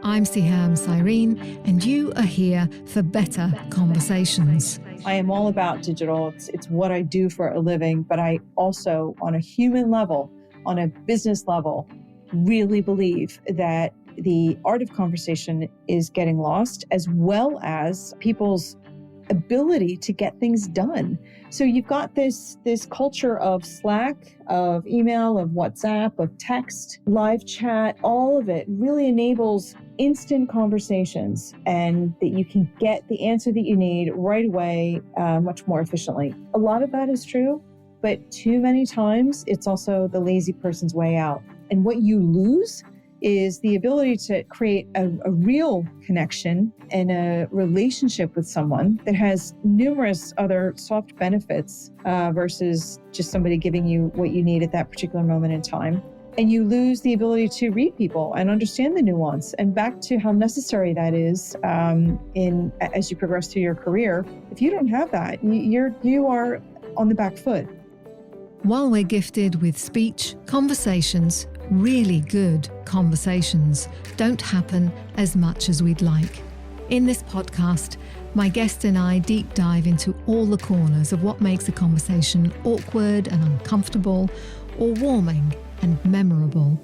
I'm Sehaam, Cyrene, and you are here for better conversations. I am all about digital. It's what I do for a living, but I also, on a human level, on a business level, really believe that the art of conversation is getting lost, as well as people's ability to get things done. So you've got this culture of Slack, of email, of WhatsApp, of text, live chat. All of it really enables instant conversations, and that you can get the answer that you need right away, much more efficiently. A lot of that is true, but too many times it's also the lazy person's way out. And what you lose is the ability to create a real connection and a relationship with someone that has numerous other soft benefits versus just somebody giving you what you need at that particular moment in time. And you lose the ability to read people and understand the nuance, and back to how necessary that is as you progress through your career. If you don't have that, you are on the back foot. While we're gifted with speech, conversations, really good conversations don't happen as much as we'd like. In this podcast, my guest and I deep dive into all the corners of what makes a conversation awkward and uncomfortable, or warming and memorable.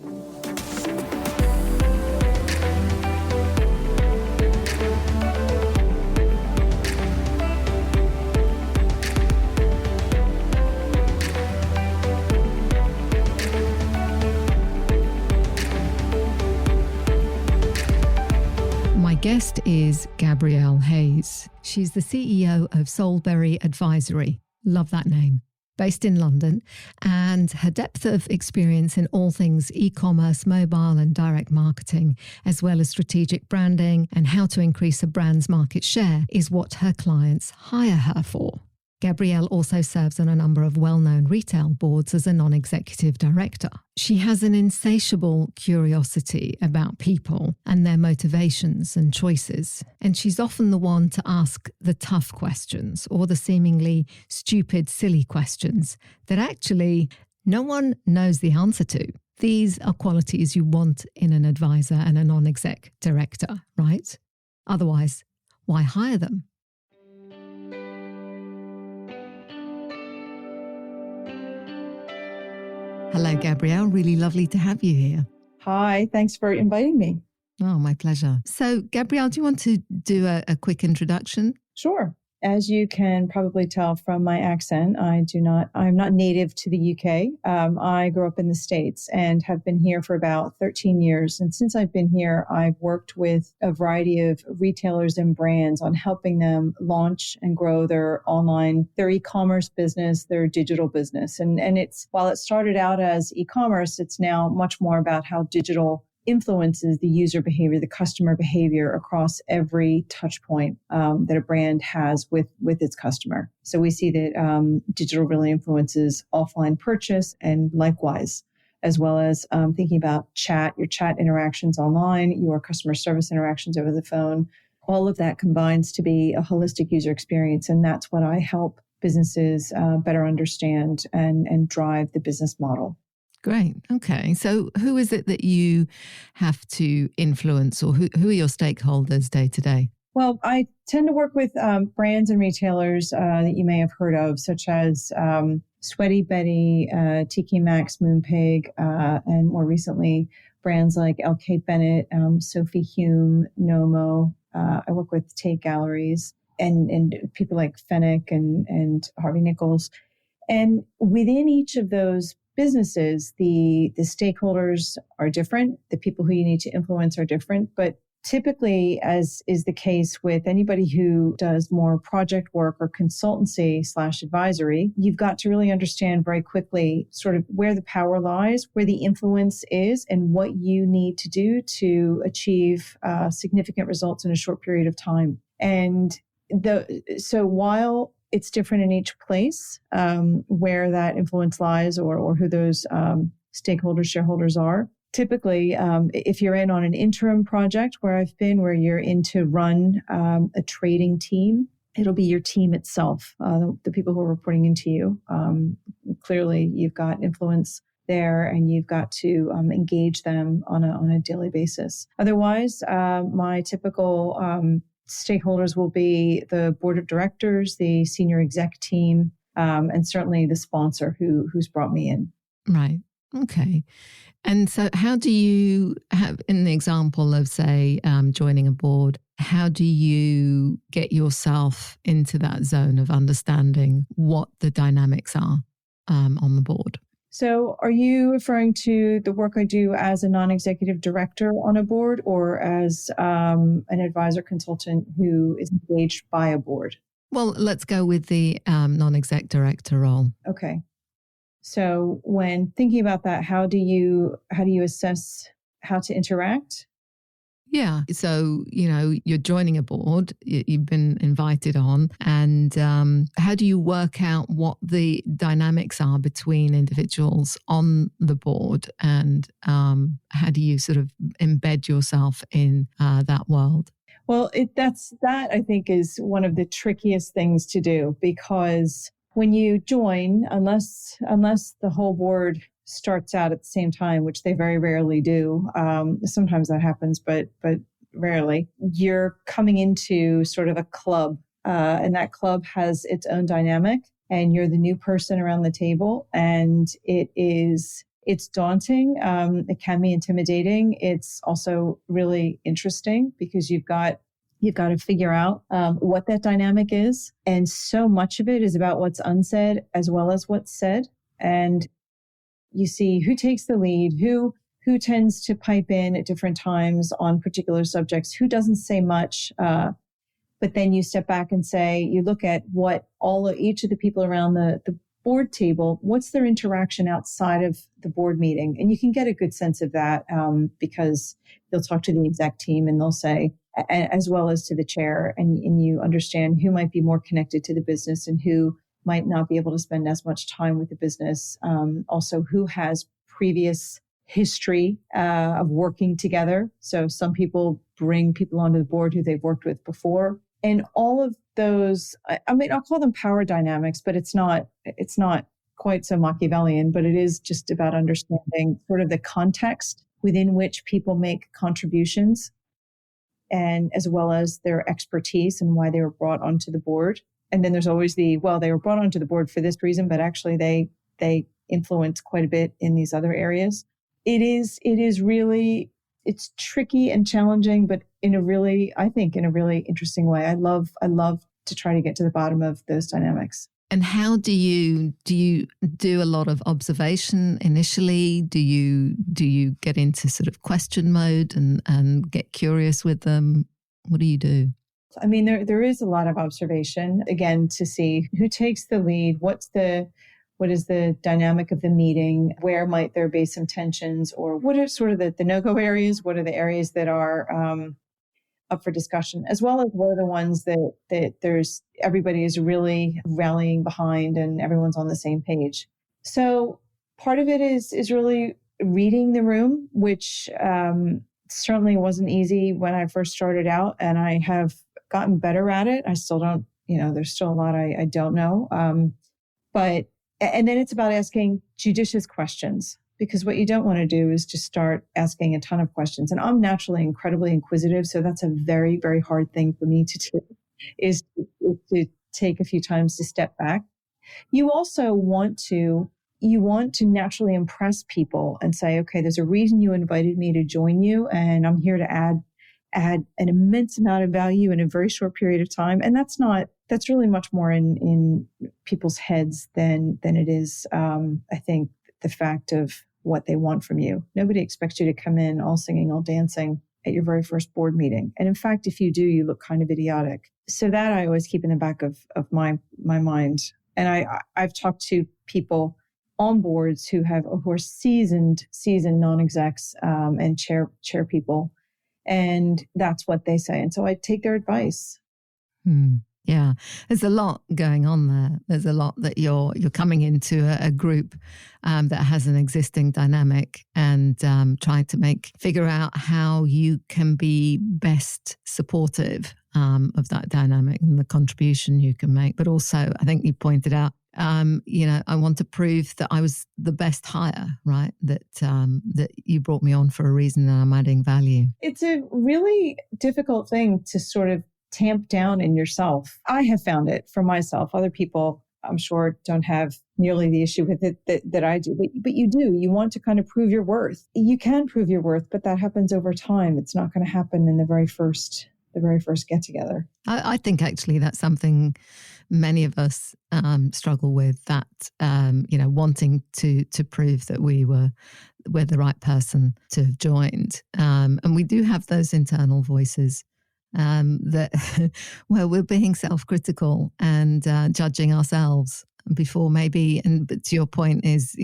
My guest is Gabrielle Hase. She's the CEO of Soleberry Advisory. Love that name. Based in London, and her depth of experience in all things e-commerce, mobile and direct marketing, as well as strategic branding and how to increase a brand's market share, is what her clients hire her for. Gabrielle also serves on a number of well-known retail boards as a non-executive director. She has an insatiable curiosity about people and their motivations and choices, and she's often the one to ask the tough questions or the seemingly stupid, silly questions that actually no one knows the answer to. These are qualities you want in an advisor and a non-exec director, right? Otherwise, why hire them? Hello, Gabrielle. Really lovely to have you here. Hi, thanks for inviting me. Oh, my pleasure. So, Gabrielle, do you want to do a quick introduction? Sure. As you can probably tell from my accent, I'm not native to the UK. I grew up in the States and have been here for about 13 years. And since I've been here, I've worked with a variety of retailers and brands on helping them launch and grow their e-commerce business, their digital business. And while it started out as e-commerce, it's now much more about how digital influences the user behavior, the customer behavior across every touch point that a brand has with its customer. So we see that digital really influences offline purchase, and likewise, as well as thinking about your chat interactions online, your customer service interactions over the phone. All of that combines to be a holistic user experience. And that's what I help businesses better understand and drive the business model. Great. Okay. So who is it that you have to influence, or who are your stakeholders day to day? Well, I tend to work with brands and retailers that you may have heard of, such as Sweaty Betty, TK Maxx, Moonpig, and more recently, brands like LK Bennett, Sophie Hume, Nomo. I work with Tate Galleries and people like Fenwick and Harvey Nichols. And within each of those businesses, the stakeholders are different. The people who you need to influence are different. But typically, as is the case with anybody who does more project work or consultancy/advisory, you've got to really understand very quickly sort of where the power lies, where the influence is, and what you need to do to achieve significant results in a short period of time. And so while it's different in each place where that influence lies or who those stakeholders, shareholders are. Typically, if you're in on an interim project where I've been, where you're in to run a trading team, it'll be your team itself, the people who are reporting into you. Clearly, you've got influence there, and you've got to engage them on a daily basis. Otherwise, my typical stakeholders will be the board of directors, the senior exec team, and certainly the sponsor who's brought me in. Right. Okay. And so how do you have, in the example of, say, joining a board, how do you get yourself into that zone of understanding what the dynamics are on the board? So are you referring to the work I do as a non-executive director on a board, or as an advisor consultant who is engaged by a board? Well, let's go with the non-exec director role. Okay. So when thinking about that, how do you assess how to interact? Yeah. So, you're joining a board, you've been invited on, and how do you work out what the dynamics are between individuals on the board, and how do you sort of embed yourself in that world? Well, that I think is one of the trickiest things to do, because when you join, unless the whole board starts out at the same time, which they very rarely do. Sometimes that happens, but rarely. You're coming into sort of a club, and that club has its own dynamic, and you're the new person around the table, and it's daunting. It can be intimidating. It's also really interesting because you've got to figure out what that dynamic is. And so much of it is about what's unsaid as well as what's said. And you see who takes the lead, who tends to pipe in at different times on particular subjects, who doesn't say much. But then you step back and say, you look at what each of the people around the board table, what's their interaction outside of the board meeting? And you can get a good sense of that because you'll talk to the exec team and they'll say, as well as to the chair, and you understand who might be more connected to the business and who might not be able to spend as much time with the business. Also, who has previous history of working together. So some people bring people onto the board who they've worked with before. And all of those, I'll call them power dynamics, but it's not quite so Machiavellian, but it is just about understanding sort of the context within which people make contributions, and as well as their expertise and why they were brought onto the board. And then there's always they were brought onto the board for this reason, but actually they influence quite a bit in these other areas. It is really, it's tricky and challenging, but in a really interesting way. I love to try to get to the bottom of those dynamics. And how do you do a lot of observation initially? Do you get into sort of question mode and get curious with them? What do you do? I mean, there is a lot of observation, again, to see who takes the lead, what is the dynamic of the meeting, where might there be some tensions, or what are sort of the no-go areas, what are the areas that are up for discussion, as well as what are the ones that there's everybody is really rallying behind and everyone's on the same page. So part of it is really reading the room, which certainly wasn't easy when I first started out, and I have gotten better at it. I still don't, there's still a lot I don't know. And then it's about asking judicious questions, because what you don't want to do is just start asking a ton of questions. And I'm naturally incredibly inquisitive, so that's a very, very hard thing for me to do, is to take a few times to step back. You also want to naturally impress people and say, okay, there's a reason you invited me to join you, and I'm here to add an immense amount of value in a very short period of time. And that's really much more in people's heads than it is, I think, the fact of what they want from you. Nobody expects you to come in all singing, all dancing at your very first board meeting. And in fact, if you do, you look kind of idiotic. So that I always keep in the back of my mind. And I've talked to people on boards who are seasoned non-execs and chair people. And that's what they say. And so I take their advice. Yeah, there's a lot going on there. There's a lot that you're coming into a group that has an existing dynamic, and trying to figure out how you can be best supportive of that dynamic and the contribution you can make. But also, I think you pointed out, I want to prove that I was the best hire, right? That you brought me on for a reason and I'm adding value. It's a really difficult thing to sort of tamp down in yourself. I have found it for myself. Other people, I'm sure, don't have nearly the issue with it that I do, but you do. You want to kind of prove your worth. You can prove your worth, but that happens over time. It's not going to happen in the very first get together. I think actually that's something many of us struggle with, that wanting to prove that we're the right person to have joined, and we do have those internal voices that where we're being self-critical and judging ourselves before maybe, but to your point is,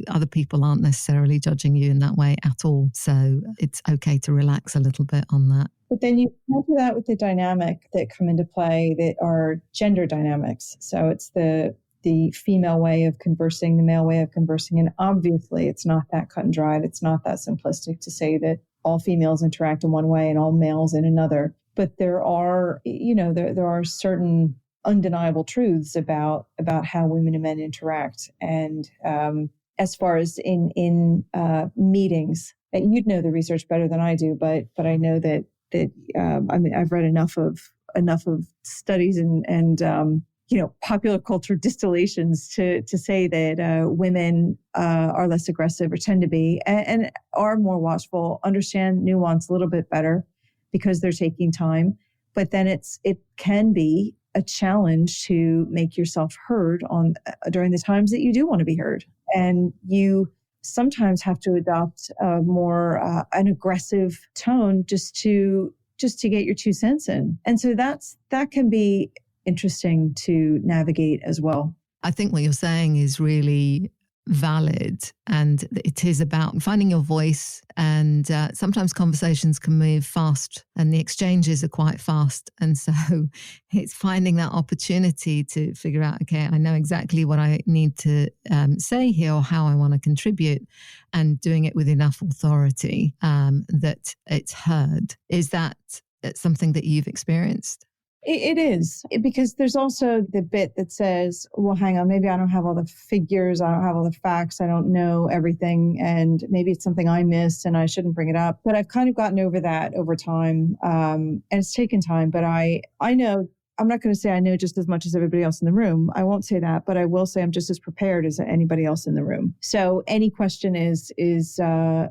other people aren't necessarily judging you in that way at all. So it's okay to relax a little bit on that. But then you counter that with the dynamic that come into play that are gender dynamics. So it's the female way of conversing, the male way of conversing. And obviously it's not that cut and dried. It's not that simplistic to say that all females interact in one way and all males in another. But there are, there are certain undeniable truths about how women and men interact. And as far as in meetings, and you'd know the research better than I do, but I know that I've read enough of studies and popular culture distillations to say that women are less aggressive, or tend to be, and are more watchful, understand nuance a little bit better because they're taking time. But then it can be a challenge to make yourself heard during the times that you do want to be heard, and you sometimes have to adopt a more an aggressive tone just to get your 2 cents in. And so that can be interesting to navigate as well. I think what you're saying is really valid, and it is about finding your voice, and sometimes conversations can move fast and the exchanges are quite fast, and so it's finding that opportunity to figure out, okay, I know exactly what I need to say here or how I want to contribute, and doing it with enough authority that it's heard. Is that something that you've experienced? It is, because there's also the bit that says, well, hang on, maybe I don't have all the figures, I don't have all the facts, I don't know everything, and maybe it's something I missed and I shouldn't bring it up. But I've kind of gotten over that over time, and it's taken time. But I know, I'm not going to say I know just as much as everybody else in the room. I won't say that, but I will say I'm just as prepared as anybody else in the room. So any question is a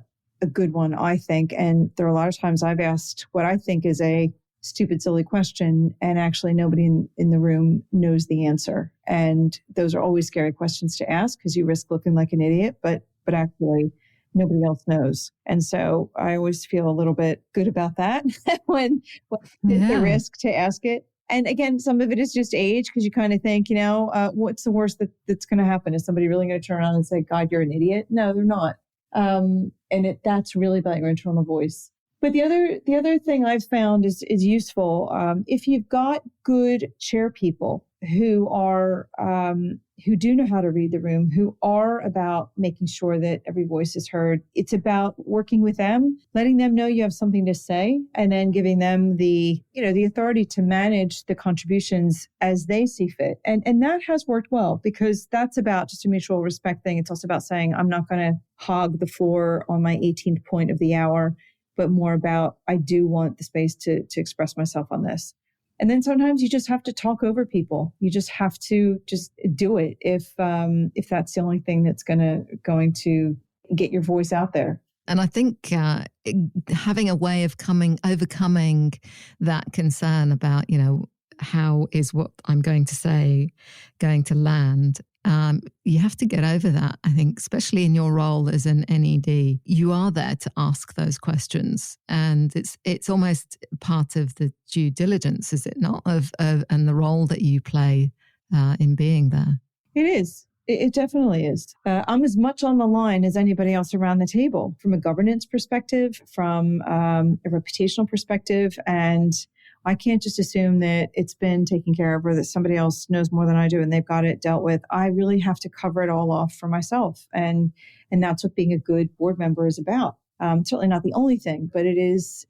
good one, I think. And there are a lot of times I've asked what I think is a stupid, silly question, and actually nobody in the room knows the answer. And those are always scary questions to ask because you risk looking like an idiot, but actually nobody else knows. And so I always feel a little bit good about that when the risk to ask it. And again, some of it is just age, because you kind of think, what's the worst that's going to happen? Is somebody really going to turn around and say, God, you're an idiot? No, they're not. And that's really about your internal voice. But the other thing I've found is useful. If you've got good chair people who are who do know how to read the room, who are about making sure that every voice is heard, it's about working with them, letting them know you have something to say, and then giving them the authority to manage the contributions as they see fit. And that has worked well, because that's about just a mutual respect thing. It's also about saying, I'm not going to hog the floor on my 18th point of the hour, but more about, I do want the space to express myself on this. And then sometimes you just have to talk over people. You just have to just do it if that's the only thing that's going to get your voice out there. And I think having a way of overcoming that concern about, how is what I'm going to say going to land? You have to get over that, I think, especially in your role as an NED. You are there to ask those questions, and it's almost part of the due diligence, is it not, and the role that you play in being there. It is. It definitely is. I'm as much on the line as anybody else around the table, from a governance perspective, from a reputational perspective, and I can't just assume that it's been taken care of or that somebody else knows more than I do and they've got it dealt with. I really have to cover it all off for myself. And that's what being a good board member is about. Certainly not the only thing, but it is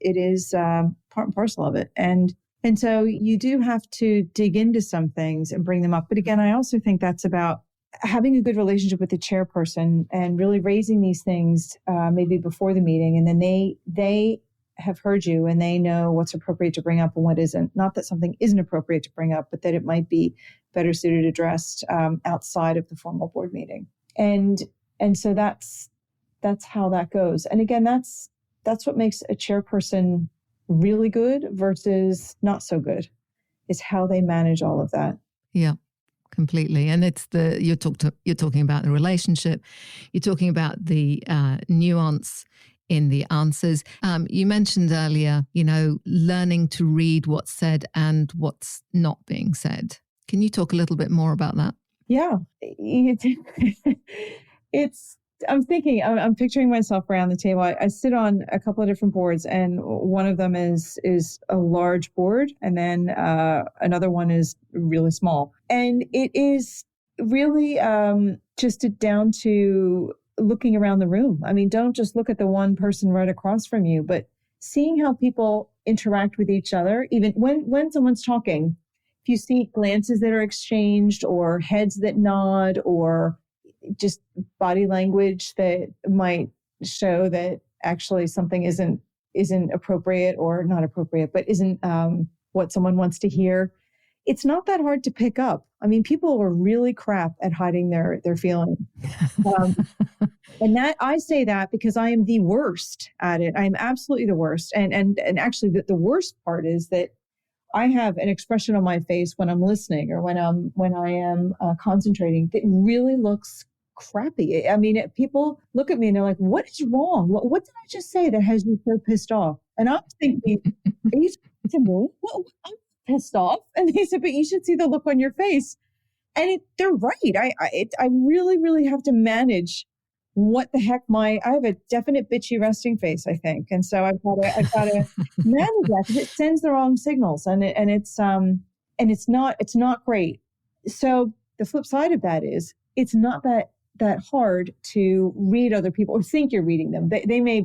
part and parcel of it. And so you do have to dig into some things and bring them up. But again, I also think that's about having a good relationship with the chairperson and really raising these things maybe before the meeting, and then they have heard you and they know what's appropriate to bring up and what isn't. Not that something isn't appropriate to bring up, but that it might be better suited addressed outside of the formal board meeting. And so that's how that goes. And again, that's what makes a chairperson really good versus not so good, is how they manage all of that. Yeah. Completely. And it's you're talking about the relationship, you're talking about the nuance in the answers. You mentioned earlier, learning to read what's said and what's not being said. Can you talk a little bit more about that? Yeah. I'm picturing myself around the table. I sit on a couple of different boards, and one of them is a large board, and then another one is really small. And it is really just down to looking around the room. I mean, don't just look at the one person right across from you, but seeing how people interact with each other, even when someone's talking. If you see glances that are exchanged or heads that nod or just body language that might show that actually something isn't appropriate or not appropriate, but isn't what someone wants to hear. It's not that hard to pick up. I mean, people are really crap at hiding their feelings. And that I say that because I am the worst at it. I am absolutely the worst. And actually the worst part is that I have an expression on my face when I'm listening or when I am concentrating that really looks crappy. I mean, people look at me and they're like, "What is wrong? What did I just say that has you so pissed off?" And I'm thinking, "Are you to me? Well, I'm pissed off." And they said, "But you should see the look on your face." And they're right. I really, really have to manage what the heck I have a definite bitchy resting face, I think. And so I've got to manage that because it sends the wrong signals and it's not great. So the flip side of that is it's not that hard to read other people or think you're reading them. You may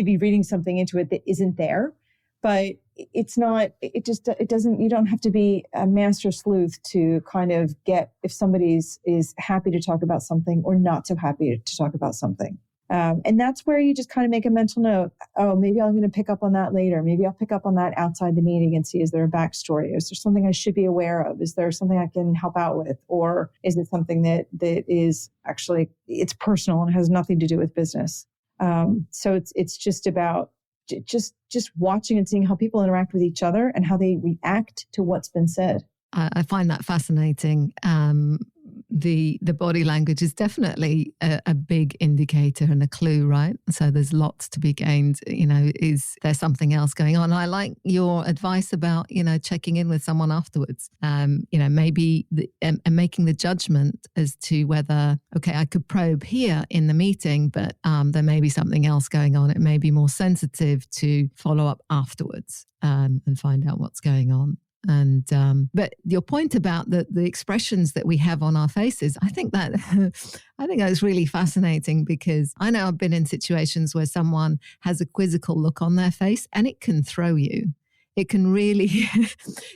be reading something into it that isn't there, but it's not, it doesn't, you don't have to be a master sleuth to kind of get if somebody is happy to talk about something or not so happy to talk about something. And that's where you just kind of make a mental note. Oh, maybe I'm going to pick up on that later. Maybe I'll pick up on that outside the meeting and see, is there a backstory? Is there something I should be aware of? Is there something I can help out with? Or is it something that is actually, it's personal and has nothing to do with business? So it's just about just watching and seeing how people interact with each other and how they react to what's been said. I find that fascinating. The body language is definitely a big indicator and a clue, right? So there's lots to be gained. Is there something else going on? I like your advice about, checking in with someone afterwards. Maybe and making the judgment as to whether, okay, I could probe here in the meeting, but there may be something else going on. It may be more sensitive to follow up afterwards and find out what's going on. And but your point about the expressions that we have on our faces, I think that's really fascinating, because I know I've been in situations where someone has a quizzical look on their face and it can throw you. It can really,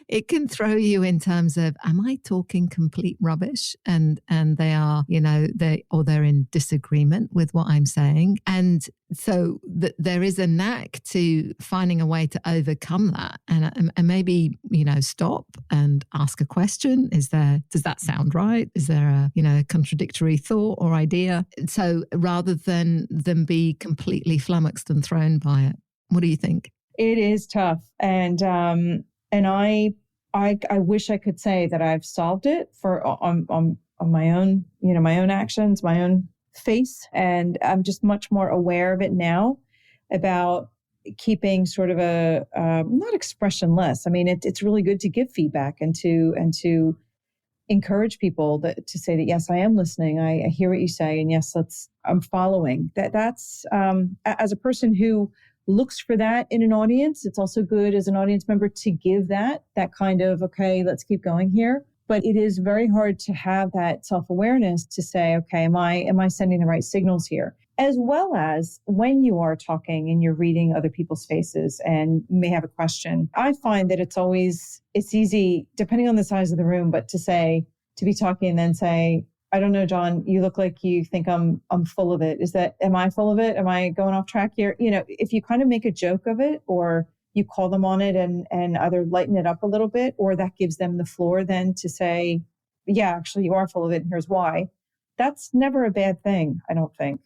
it can throw you in terms of, am I talking complete rubbish? And they are, they're in disagreement with what I'm saying. And so there is a knack to finding a way to overcome that and maybe, stop and ask a question. Does that sound right? Is there a contradictory thought or idea? So rather than be completely flummoxed and thrown by it, what do you think? It is tough. And I wish I could say that I've solved it on my own, my own actions, my own face. And I'm just much more aware of it now about keeping sort of a, not expressionless. I mean, it's really good to give feedback and to encourage people to say that, yes, I am listening. I hear what you say. And yes, I'm following that's, as a person who looks for that in an audience, it's also good as an audience member to give that kind of, okay, let's keep going here. But it is very hard to have that self-awareness to say, okay, am I sending the right signals here? As well as when you are talking and you're reading other people's faces and you may have a question. I find that it's easy, depending on the size of the room, but to be talking and then say, I don't know, John, you look like you think I'm full of it. Am I full of it? Am I going off track here? If you kind of make a joke of it, or you call them on it and either lighten it up a little bit, or that gives them the floor then to say, yeah, actually you are full of it and here's why. That's never a bad thing, I don't think.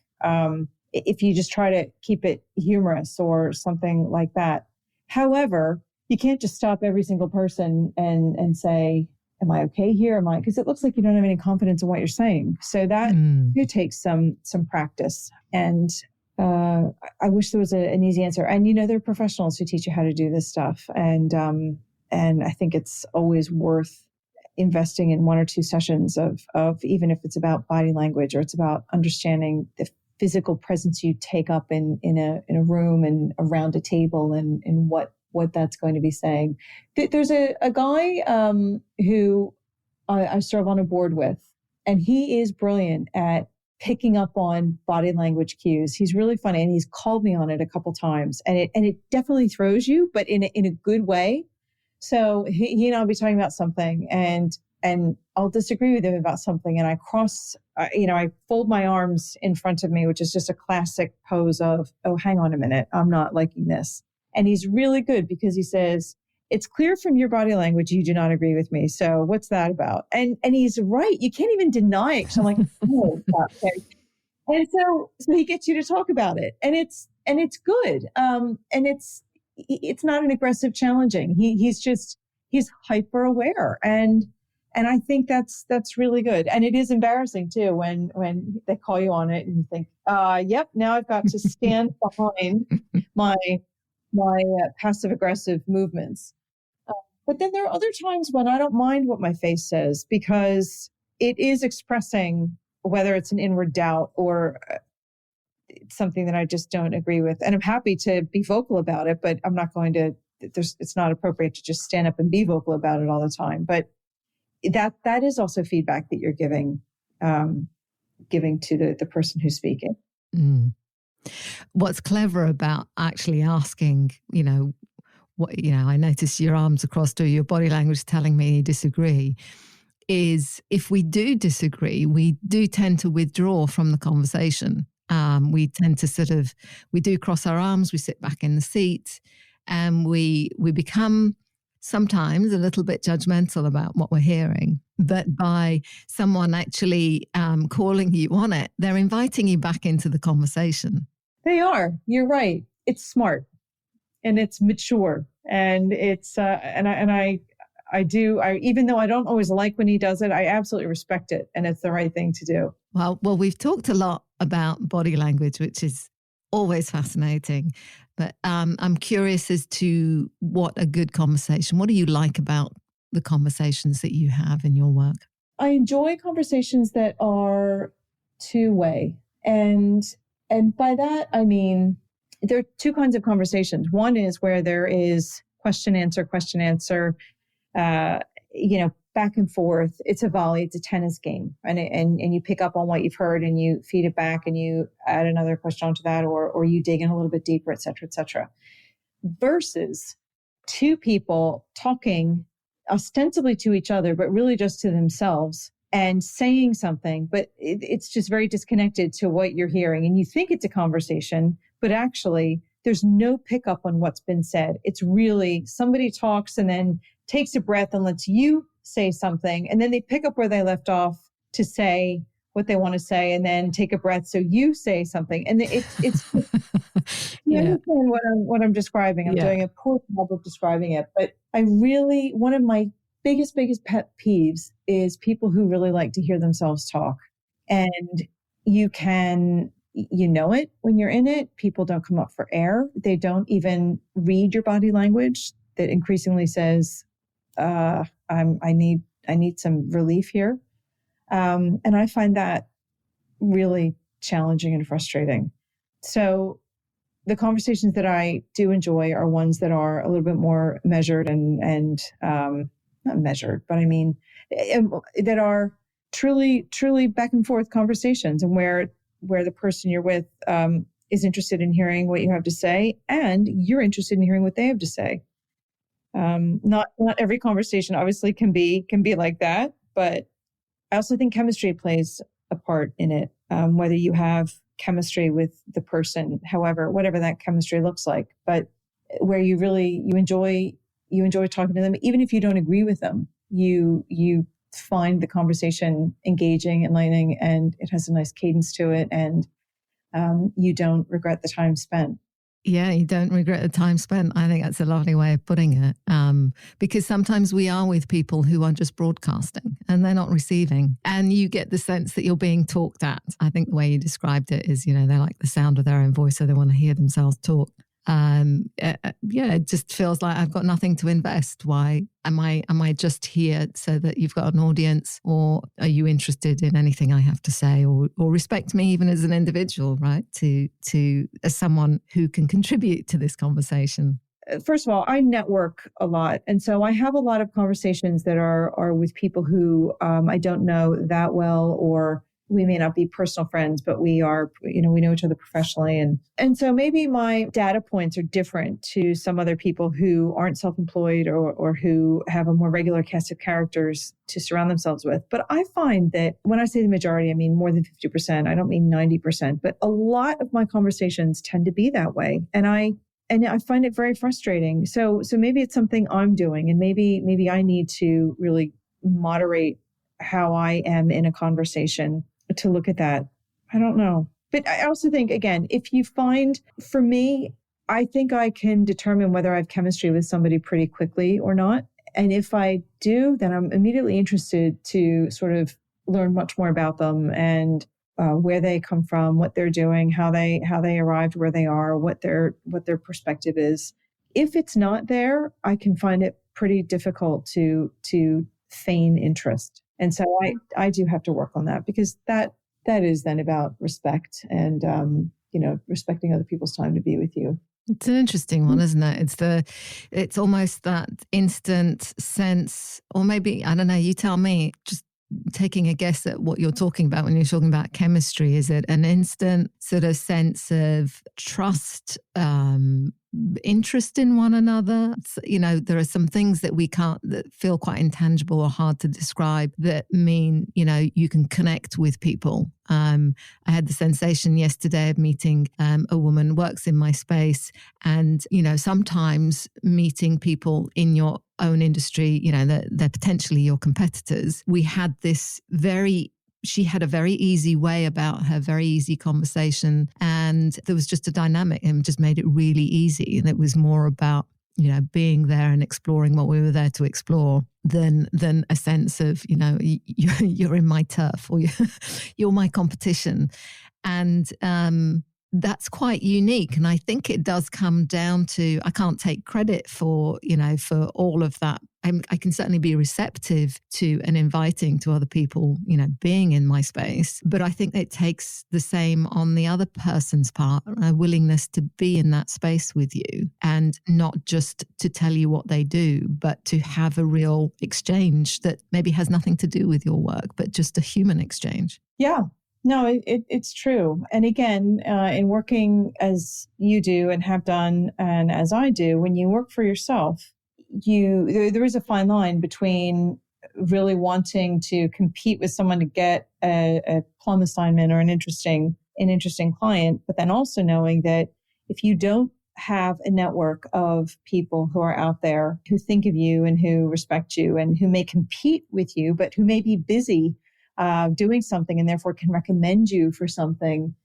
If you just try to keep it humorous or something like that. However, you can't just stop every single person and say, am I okay here? Because it looks like you don't have any confidence in what you're saying. So that it takes some practice. And I wish there was an easy answer. And there are professionals who teach you how to do this stuff. And I think it's always worth investing in one or two sessions of even if it's about body language, or it's about understanding the physical presence you take up in a room and around a table, and what that's going to be saying. There's a guy who I serve on a board with, and he is brilliant at picking up on body language cues. He's really funny, and he's called me on it a couple times, and it definitely throws you, but in a good way. So he and I'll be talking about something, and I'll disagree with him about something, and I I fold my arms in front of me, which is just a classic pose of, oh, hang on a minute, I'm not liking this. And he's really good because he says, it's clear from your body language you do not agree with me. So what's that about? And he's right. You can't even deny it. So I'm like, oh, okay. And so he gets you to talk about it, and it's good. And it's not an aggressive challenging. He's hyper aware, and I think that's really good. And it is embarrassing too when they call you on it and you think, yep, now I've got to stand behind my passive aggressive movements. But then there are other times when I don't mind what my face says, because it is expressing whether it's an inward doubt or something that I just don't agree with. And I'm happy to be vocal about it, but I'm not going to, it's not appropriate to just stand up and be vocal about it all the time. But that is also feedback that you're giving to the person who's speaking. Mm. What's clever about actually asking, I notice your arms across to your body language telling me you disagree, is if we do disagree, we do tend to withdraw from the conversation. We tend to we do cross our arms, we sit back in the seat, and we become sometimes a little bit judgmental about what we're hearing. But by someone actually calling you on it, they're inviting you back into the conversation. They are. You're right. It's smart and it's mature, and it's I do even though I don't always like when he does it, I absolutely respect it, and it's the right thing to do. Well, we've talked a lot about body language, which is always fascinating. But I'm curious as to what a good conversation. What do you like about the conversations that you have in your work? I enjoy conversations that are two-way, and by that I mean there are two kinds of conversations. One is where there is question answer, back and forth. It's a volley, it's a tennis game. And you pick up on what you've heard and you feed it back and you add another question onto that, or you dig in a little bit deeper, et cetera, et cetera. Versus two people talking ostensibly to each other, but really just to themselves and saying something, but it's just very disconnected to what you're hearing. And you think it's a conversation, but actually there's no pickup on what's been said. It's really somebody talks and then takes a breath and lets you say something, and then they pick up where they left off to say what they want to say, and then take a breath so you say something. And it's you understand what I'm describing. I'm doing a poor job of describing it, but one of my biggest pet peeves is people who really like to hear themselves talk. And you know it when you're in it. People don't come up for air. They don't even read your body language that increasingly says, I need some relief here. And I find that really challenging and frustrating. So the conversations that I do enjoy are ones that are a little bit more measured and not measured, but I mean, that are truly back and forth conversations, and where the person you're with is interested in hearing what you have to say, and you're interested in hearing what they have to say. Not every conversation obviously can be like that, but I also think chemistry plays a part in it, whether you have chemistry with the person, whatever that chemistry looks like, but where you enjoy talking to them, even if you don't agree with them, you find the conversation engaging, enlightening, and it has a nice cadence to it, and you don't regret the time spent. Yeah, you don't regret the time spent. I think that's a lovely way of putting it. Because sometimes we are with people who are just broadcasting and they're not receiving. And you get the sense that you're being talked at. I think the way you described it is, they like the sound of their own voice, so they want to hear themselves talk. It just feels like I've got nothing to invest. Why am I just here so that you've got an audience, or are you interested in anything I have to say, or respect me even as an individual, right? To as someone who can contribute to this conversation. First of all, I network a lot. And so I have a lot of conversations that are with people who I don't know that well, or we may not be personal friends, but we are, we know each other professionally. And so maybe my data points are different to some other people who aren't self-employed or who have a more regular cast of characters to surround themselves with. But I find that when I say the majority, I mean more than 50%. I don't mean 90%, but a lot of my conversations tend to be that way. And I find it very frustrating. So maybe it's something I'm doing, and maybe I need to really moderate how I am in a conversation to look at that. I don't know. But I also think, again, if you find, for me, I think I can determine whether I have chemistry with somebody pretty quickly or not. And if I do, then I'm immediately interested to sort of learn much more about them and where they come from, what they're doing, how they arrived where they are, what their perspective is. If it's not there, I can find it pretty difficult to feign interest. And so I do have to work on that, because that is then about respect and, respecting other people's time to be with you. It's an interesting one, isn't it? It's almost that instant sense, or maybe, I don't know, you tell me, just taking a guess at what you're talking about when you're talking about chemistry. Is it an instant sort of sense of trust, interest in one another? There are some things that that feel quite intangible or hard to describe that mean, you can connect with people. I had the sensation yesterday of meeting a woman who works in my space, and, sometimes meeting people in your own industry, they're potentially your competitors. She had a very easy way about her, very easy conversation. And there was just a dynamic and just made it really easy. And it was more about, being there and exploring what we were there to explore than a sense of, you're in my turf, or you're my competition. And that's quite unique. And I think it does come down to, I can't take credit for all of that. I can certainly be receptive to and inviting to other people, being in my space. But I think it takes the same on the other person's part, a willingness to be in that space with you, and not just to tell you what they do, but to have a real exchange that maybe has nothing to do with your work, but just a human exchange. Yeah. No, it's true. And again, in working as you do and have done, and as I do, when you work for yourself, there is a fine line between really wanting to compete with someone to get a plum assignment or an interesting client, but then also knowing that if you don't have a network of people who are out there who think of you and who respect you and who may compete with you, but who may be busy doing something and therefore can recommend you for something,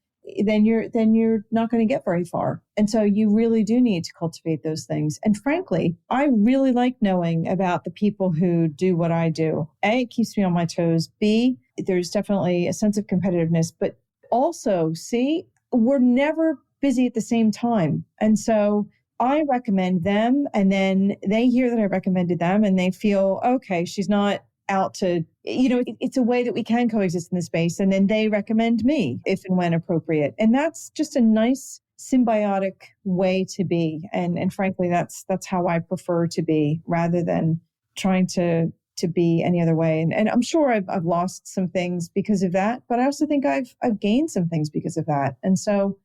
then you're not going to get very far. And so you really do need to cultivate those things. And frankly, I really like knowing about the people who do what I do. A, it keeps me on my toes. B, there's definitely a sense of competitiveness, but also C, we're never busy at the same time. And so I recommend them, and then they hear that I recommended them and they feel, okay, she's not out to, it's a way that we can coexist in the space. And then they recommend me if and when appropriate. And that's just a nice symbiotic way to be. And frankly, that's how I prefer to be, rather than trying to be any other way. And I'm sure I've lost some things because of that, but I also think I've gained some things because of that. And so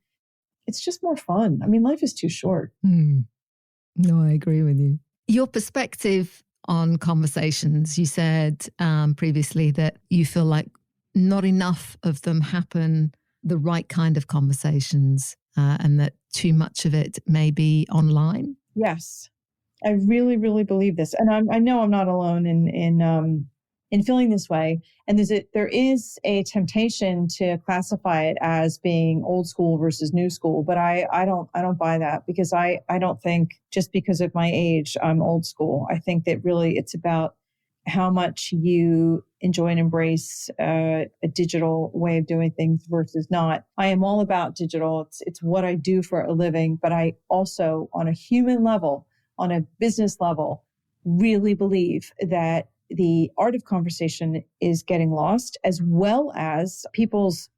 it's just more fun. I mean, life is too short. No, I agree with you. Your perspective on conversations. You said previously that you feel like not enough of them happen, the right kind of conversations, and that too much of it may be online. Yes, I really, really believe this. And I know I'm not alone in feeling this way. And there is a temptation to classify it as being old school versus new school. But I don't buy that, because I don't think just because of my age, I'm old school. I think that really it's about how much you enjoy and embrace a digital way of doing things versus not. I am all about digital. It's what I do for a living, but I also, on a human level, on a business level, really believe that the art of conversation is getting lost, as well as people's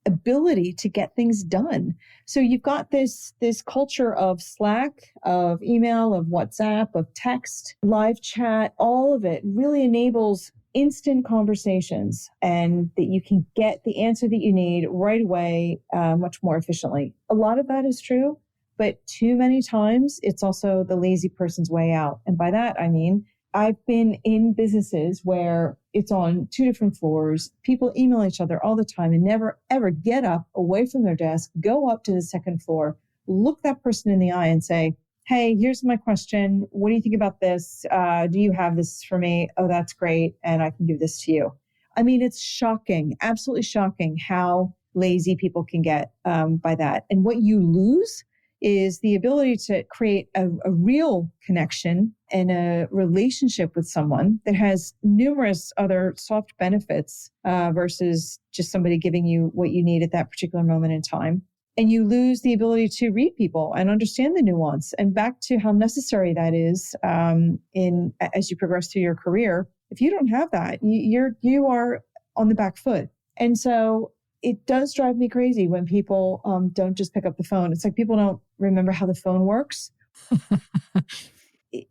ability to get things done. So you've got this culture of Slack, of email, of WhatsApp, of text, live chat. All of it really enables instant conversations, and that you can get the answer that you need right away, much more efficiently. A lot of that is true, but too many times it's also the lazy person's way out. And by that, I mean, I've been in businesses where it's on two different floors. People email each other all the time and never, ever get up away from their desk, go up to the second floor, look that person in the eye and say, hey, here's my question. What do you think about this? Do you have this for me? Oh, that's great. And I can give this to you. I mean, it's shocking, absolutely shocking how lazy people can get by that. And what you lose is the ability to create a real connection and a relationship with someone that has numerous other soft benefits versus just somebody giving you what you need at that particular moment in time. And you lose the ability to read people and understand the nuance. And back to how necessary that is as you progress through your career. If you don't have that, you are on the back foot. And so it does drive me crazy when people don't just pick up the phone. It's like people don't remember how the phone works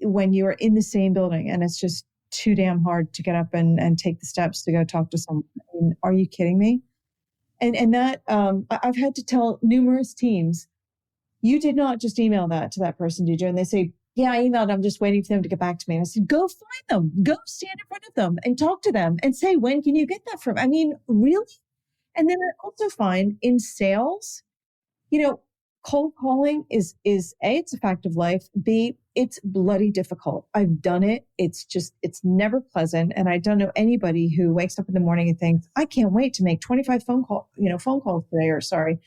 when you're in the same building, and it's just too damn hard to get up and take the steps to go talk to someone. I mean, are you kidding me? And that I've had to tell numerous teams, you did not just email that to that person, did you? And they say, yeah, I emailed. I'm just waiting for them to get back to me. And I said, go find them, go stand in front of them and talk to them and say, when can you get that from? I mean, really? And then I also find in sales, cold calling is A, it's a fact of life. B, it's bloody difficult. I've done it. It's never pleasant. And I don't know anybody who wakes up in the morning and thinks, I can't wait to make 25 phone calls today,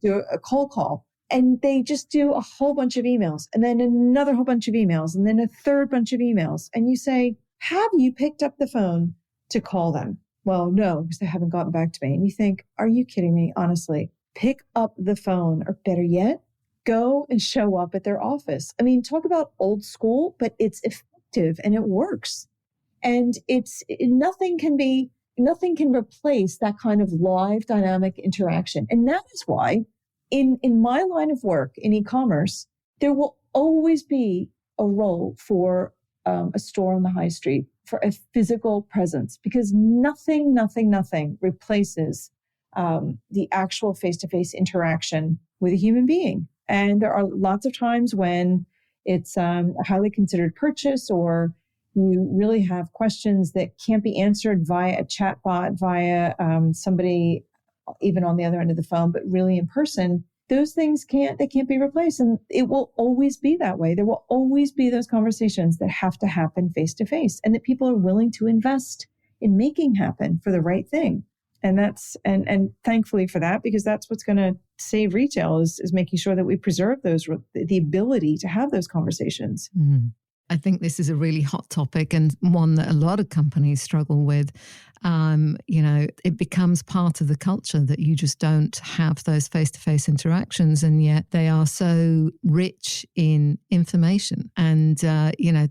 do a cold call. And they just do a whole bunch of emails and then another whole bunch of emails and then a third bunch of emails. And you say, have you picked up the phone to call them? Well, no, because they haven't gotten back to me. And you think, are you kidding me? Honestly, pick up the phone, or better yet, go and show up at their office. I mean, talk about old school, but it's effective and it works. And nothing can replace that kind of live dynamic interaction. And that is why in my line of work in e-commerce, there will always be a role for a store on the high street, for a physical presence, because nothing replaces the actual face-to-face interaction with a human being. And there are lots of times when it's a highly considered purchase, or you really have questions that can't be answered via a chatbot, via somebody even on the other end of the phone, but really in person. Those things can't be replaced. And it will always be that way. There will always be those conversations that have to happen face to face, and that people are willing to invest in making happen for the right thing. And that's, and thankfully for that, because that's what's going to save retail is making sure that we preserve the ability to have those conversations. Mm. I think this is a really hot topic, and one that a lot of companies struggle with. It becomes part of the culture that you just don't have those face-to-face interactions, and yet they are so rich in information. And,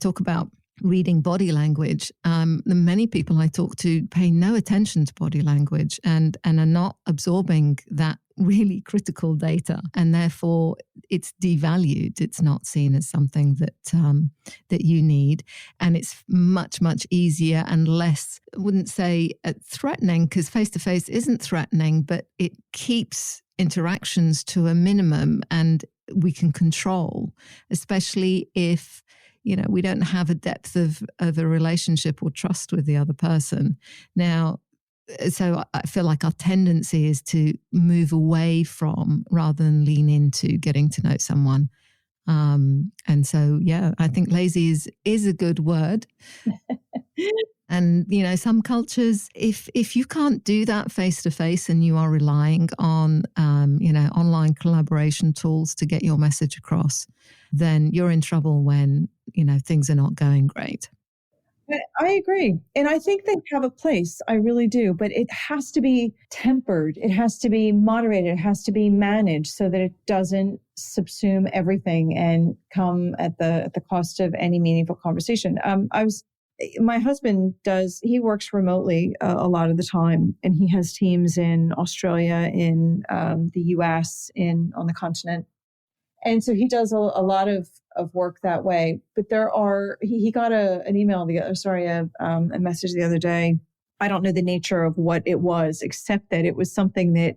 talk about reading body language. The many people I talk to pay no attention to body language and are not absorbing that really critical data, and therefore it's devalued. It's not seen as something that you need, and it's much easier and less, I wouldn't say threatening, because face-to-face isn't threatening, but it keeps interactions to a minimum and we can control, especially if we don't have a depth of a relationship or trust with the other person. Now, so I feel like our tendency is to move away from rather than lean into getting to know someone. And so, yeah, I think lazy is a good word. And, some cultures, if you can't do that face to face and you are relying on, online collaboration tools to get your message across, then you're in trouble when, things are not going great. I agree. And I think they have a place. I really do. But it has to be tempered. It has to be moderated. It has to be managed so that it doesn't subsume everything and come at the cost of any meaningful conversation. My husband he works remotely a lot of the time, and he has teams in Australia, in the US, on the continent. And so he does a lot of work that way. But he got a message the other day. I don't know the nature of what it was, except that it was something that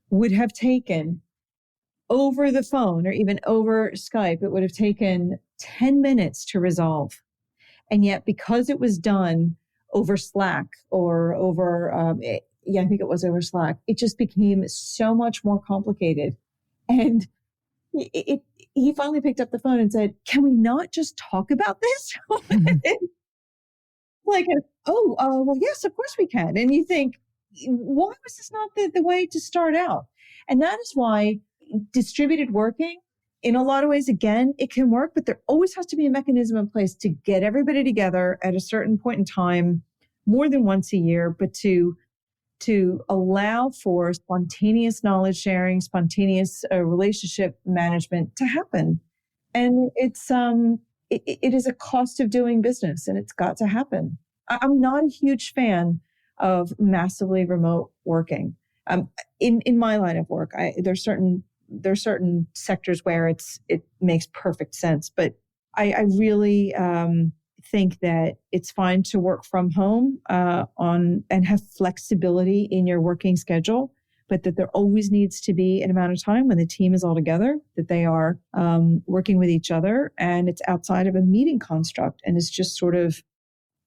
would have taken over the phone or even over Skype, it would have taken 10 minutes to resolve. And yet, because it was done over Slack or over, I think it was over Slack, it just became so much more complicated. And he finally picked up the phone and said, "Can we not just talk about this?" Like, well, yes, of course we can. And you think, why was this not the way to start out? And that is why distributed working, in a lot of ways, again, it can work, but there always has to be a mechanism in place to get everybody together at a certain point in time, more than once a year, but to allow for spontaneous knowledge sharing, spontaneous relationship management to happen. And it is a cost of doing business, and it's got to happen. I'm not a huge fan of massively remote working. In my line of work, there's certain sectors where it makes perfect sense, but I really think that it's fine to work from home and have flexibility in your working schedule, but that there always needs to be an amount of time when the team is all together, that they are working with each other, and it's outside of a meeting construct, and it's just sort of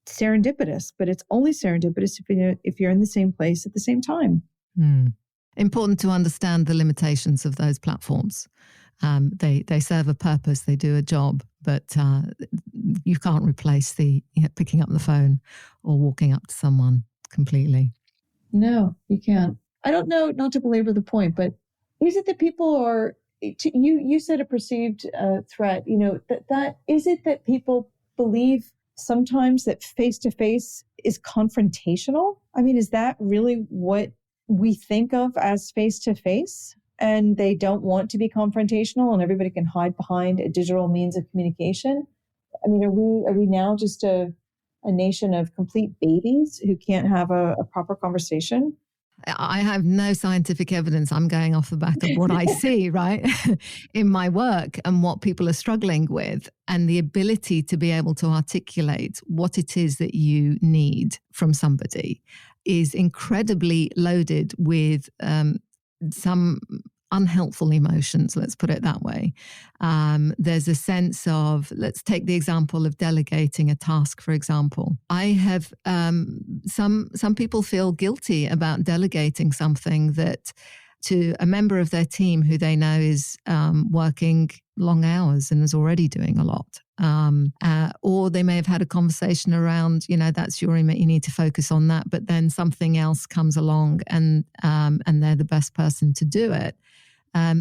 serendipitous. But it's only serendipitous if you're in the same place at the same time. Important to understand the limitations of those platforms. They serve a purpose, they do a job, but you can't replace picking up the phone or walking up to someone completely. No, you can't. I don't know, not to belabor the point, but is it that people are, you said a perceived threat, that is it that people believe sometimes that face-to-face is confrontational? I mean, is that really what we think of as face-to-face? And they don't want to be confrontational and everybody can hide behind a digital means of communication? I mean, are we now just a nation of complete babies who can't have a proper conversation? I have no scientific evidence. I'm going off the back of what I see, right, in my work and what people are struggling with, and the ability to be able to articulate what it is that you need from somebody is incredibly loaded with some unhelpful emotions, let's put it that way. There's a sense of, let's take the example of delegating a task, for example. I have some people feel guilty about delegating something that to a member of their team who they know is working long hours and is already doing a lot. Or they may have had a conversation around, that's your remit, you need to focus on that, but then something else comes along and they're the best person to do it.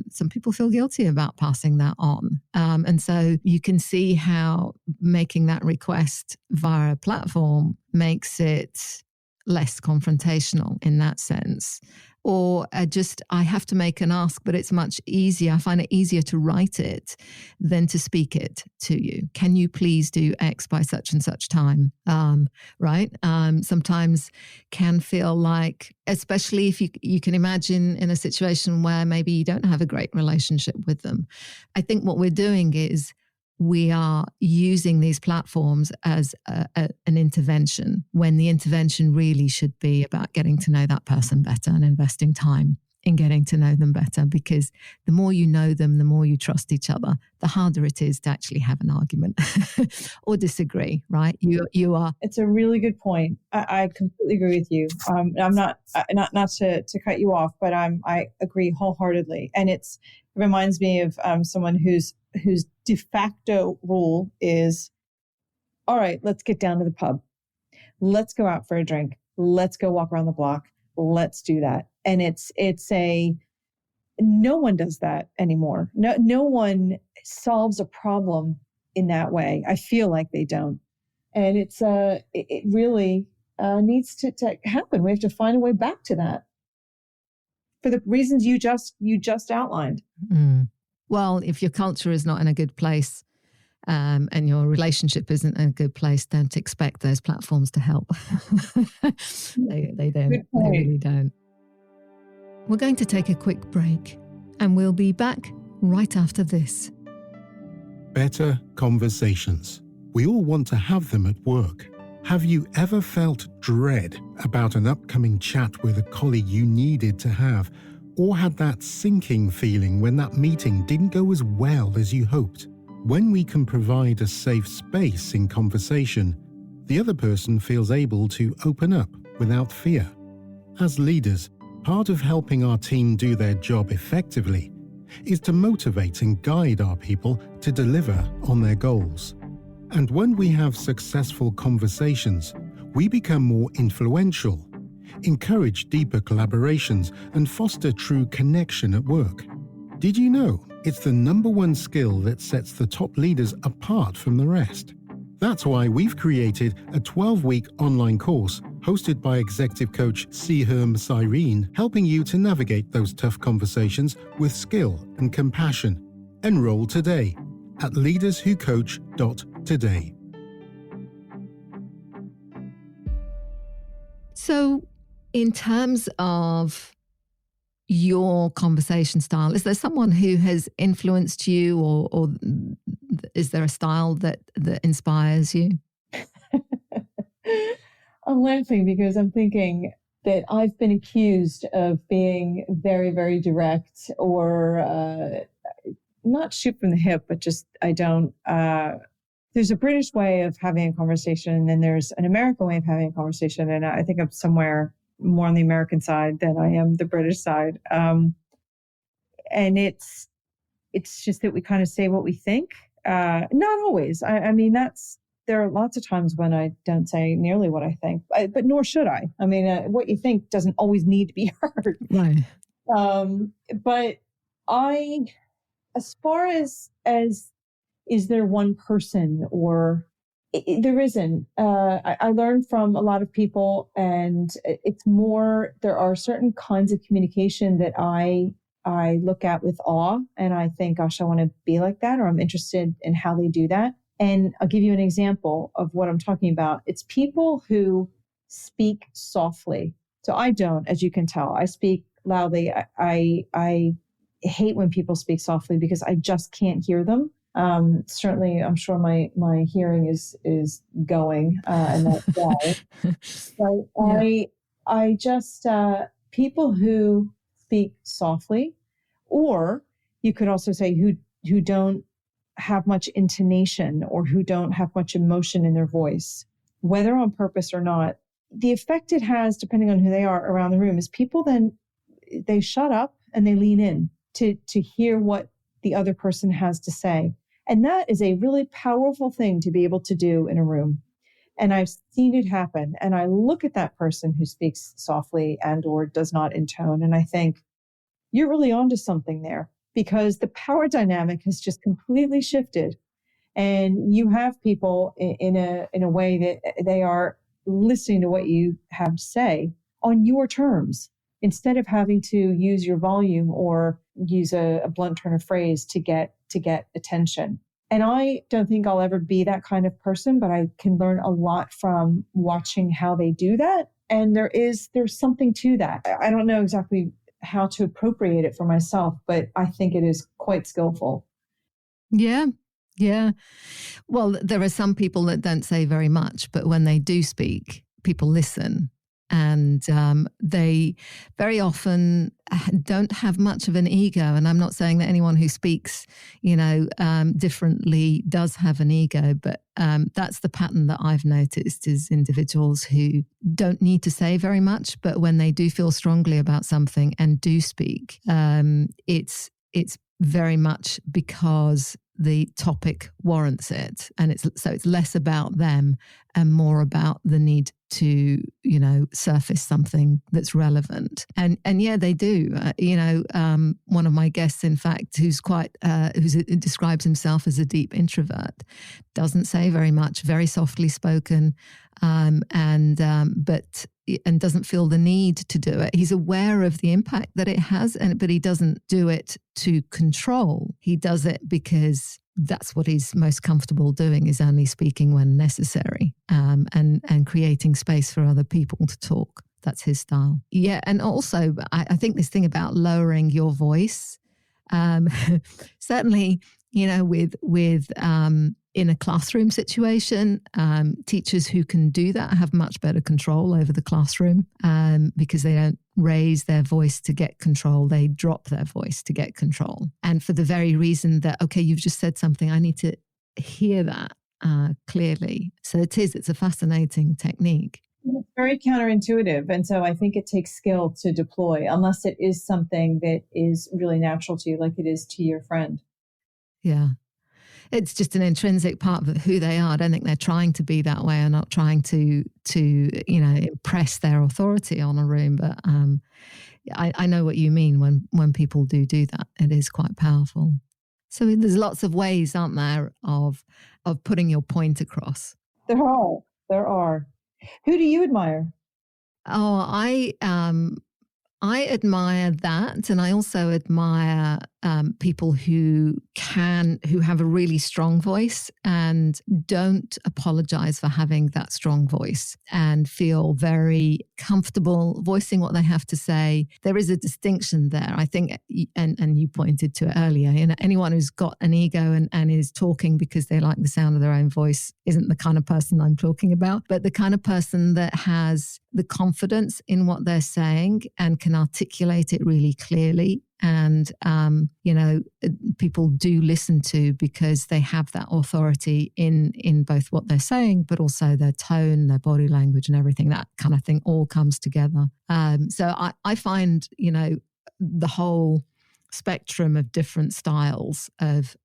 Some people feel guilty about passing that on. And so you can see how making that request via a platform makes it less confrontational in that sense. Or I have to make an ask, but it's much easier. I find it easier to write it than to speak it to you. Can you please do X by such and such time? Right? Sometimes can feel like, especially if you can imagine in a situation where maybe you don't have a great relationship with them. I think what we're doing is we are using these platforms as an intervention when the intervention really should be about getting to know that person better and investing time in getting to know them better, because the more you know them, the more you trust each other, the harder it is to actually have an argument or disagree, right? You are. It's a really good point. I completely agree with you. I'm not to cut you off, but I agree wholeheartedly. And it reminds me of someone whose de facto rule is, all right, let's get down to the pub. Let's go out for a drink. Let's go walk around the block. Let's do that. And no one does that anymore. No one solves a problem in that way. I feel like they don't. And it really needs to happen. We have to find a way back to that for the reasons you just outlined. Mm. Well, if your culture is not in a good place, and your relationship isn't in a good place, don't expect those platforms to help. They don't. They really don't. We're going to take a quick break, and we'll be back right after this. Better conversations. We all want to have them at work. Have you ever felt dread about an upcoming chat with a colleague you needed to have, or had that sinking feeling when that meeting didn't go as well as you hoped? When we can provide a safe space in conversation, the other person feels able to open up without fear. As leaders, part of helping our team do their job effectively is to motivate and guide our people to deliver on their goals. And when we have successful conversations, we become more influential, encourage deeper collaborations, and foster true connection at work. Did you know it's the number one skill that sets the top leaders apart from the rest? That's why we've created a 12-week online course hosted by executive coach Sehaam Cyrene, helping you to navigate those tough conversations with skill and compassion. Enroll today at leaderswhocoach.today. So, in terms of your conversation style, is there someone who has influenced you, or is there a style that inspires you? I'm laughing because I'm thinking that I've been accused of being very, very direct, or not shoot from the hip, but just I don't. There's a British way of having a conversation, and then there's an American way of having a conversation, and I think I'm somewhere more on the American side than I am the British side. And it's just that we kind of say what we think. Not always. I mean, there are lots of times when I don't say nearly what I think, but nor should I. I mean, what you think doesn't always need to be heard. Right. But as far as is there one person, or there isn't. I learned from a lot of people, and it's more, there are certain kinds of communication that I look at with awe, and I think, gosh, I want to be like that, or I'm interested in how they do that. And I'll give you an example of what I'm talking about. It's people who speak softly. So I don't, as you can tell, I speak loudly. I hate when people speak softly because I just can't hear them. Certainly, I'm sure my hearing is going, and that's why. So yeah. I just, people who speak softly, or you could also say who don't have much intonation, or who don't have much emotion in their voice, whether on purpose or not. The effect it has, depending on who they are around the room, is people then they shut up and they lean in to hear what the other person has to say. And that is a really powerful thing to be able to do in a room. And I've seen it happen. And I look at that person who speaks softly and or does not intone, and I think, you're really onto something there, because the power dynamic has just completely shifted. And you have people in a way that they are listening to what you have to say on your terms, instead of having to use your volume or use a blunt turn of phrase to get attention. And I don't think I'll ever be that kind of person, but I can learn a lot from watching how they do that. And there's something to that. I don't know exactly how to appropriate it for myself, but I think it is quite skillful. Yeah. Yeah. Well, there are some people that don't say very much, but when they do speak, people listen. And they very often don't have much of an ego. And I'm not saying that anyone who speaks, differently does have an ego, but that's the pattern that I've noticed is individuals who don't need to say very much, but when they do feel strongly about something and do speak, it's very much because the topic warrants it. And it's less about them and more about the need to, surface something that's relevant. And yeah, they do. One of my guests, in fact, who describes himself as a deep introvert, doesn't say very much, very softly spoken, but doesn't feel the need to do it. He's aware of the impact that it has, but he doesn't do it to control. He does it because that's what he's most comfortable doing, is only speaking when necessary, and creating space for other people to talk. That's his style. Yeah, and also I think this thing about lowering your voice, certainly, with in a classroom situation, teachers who can do that have much better control over the classroom, because they don't raise their voice to get control. They drop their voice to get control. And for the very reason that, okay, you've just said something, I need to hear that clearly. So it's a fascinating technique. It's very counterintuitive. And so I think it takes skill to deploy, unless it is something that is really natural to you, like it is to your friend. Yeah. It's just an intrinsic part of who they are. I don't think they're trying to be that way or not trying to impress their authority on a room. But I know what you mean when people do that. It is quite powerful. So there's lots of ways, aren't there, of putting your point across. There are. Who do you admire? Oh, I admire that, and I also admire people who have a really strong voice and don't apologize for having that strong voice and feel very comfortable voicing what they have to say. There is a distinction there, I think, and you pointed to it earlier. Anyone who's got an ego and is talking because they like the sound of their own voice isn't the kind of person I'm talking about, but the kind of person that has the confidence in what they're saying and can articulate it really clearly. And, people do listen to because they have that authority in both what they're saying, but also their tone, their body language and everything. That kind of thing all comes together. So I find, the whole spectrum of different styles of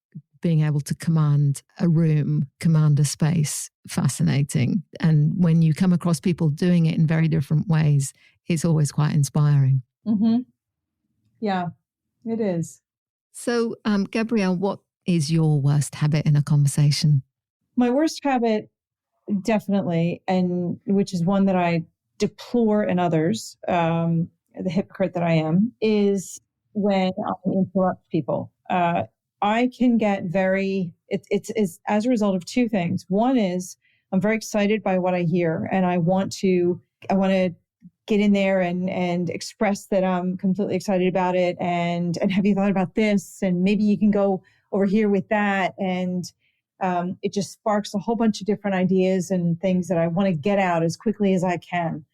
being able to command a room, command a space, fascinating. And when you come across people doing it in very different ways, it's always quite inspiring. Mm-hmm. Yeah, it is. So, Gabrielle, what is your worst habit in a conversation? My worst habit, definitely, and which is one that I deplore in others, the hypocrite that I am, is when I interrupt people. I can get it's as a result of two things. One is I'm very excited by what I hear, and I want to get in there and express that I'm completely excited about it. And have you thought about this? And maybe you can go over here with that. And it just sparks a whole bunch of different ideas and things that I want to get out as quickly as I can.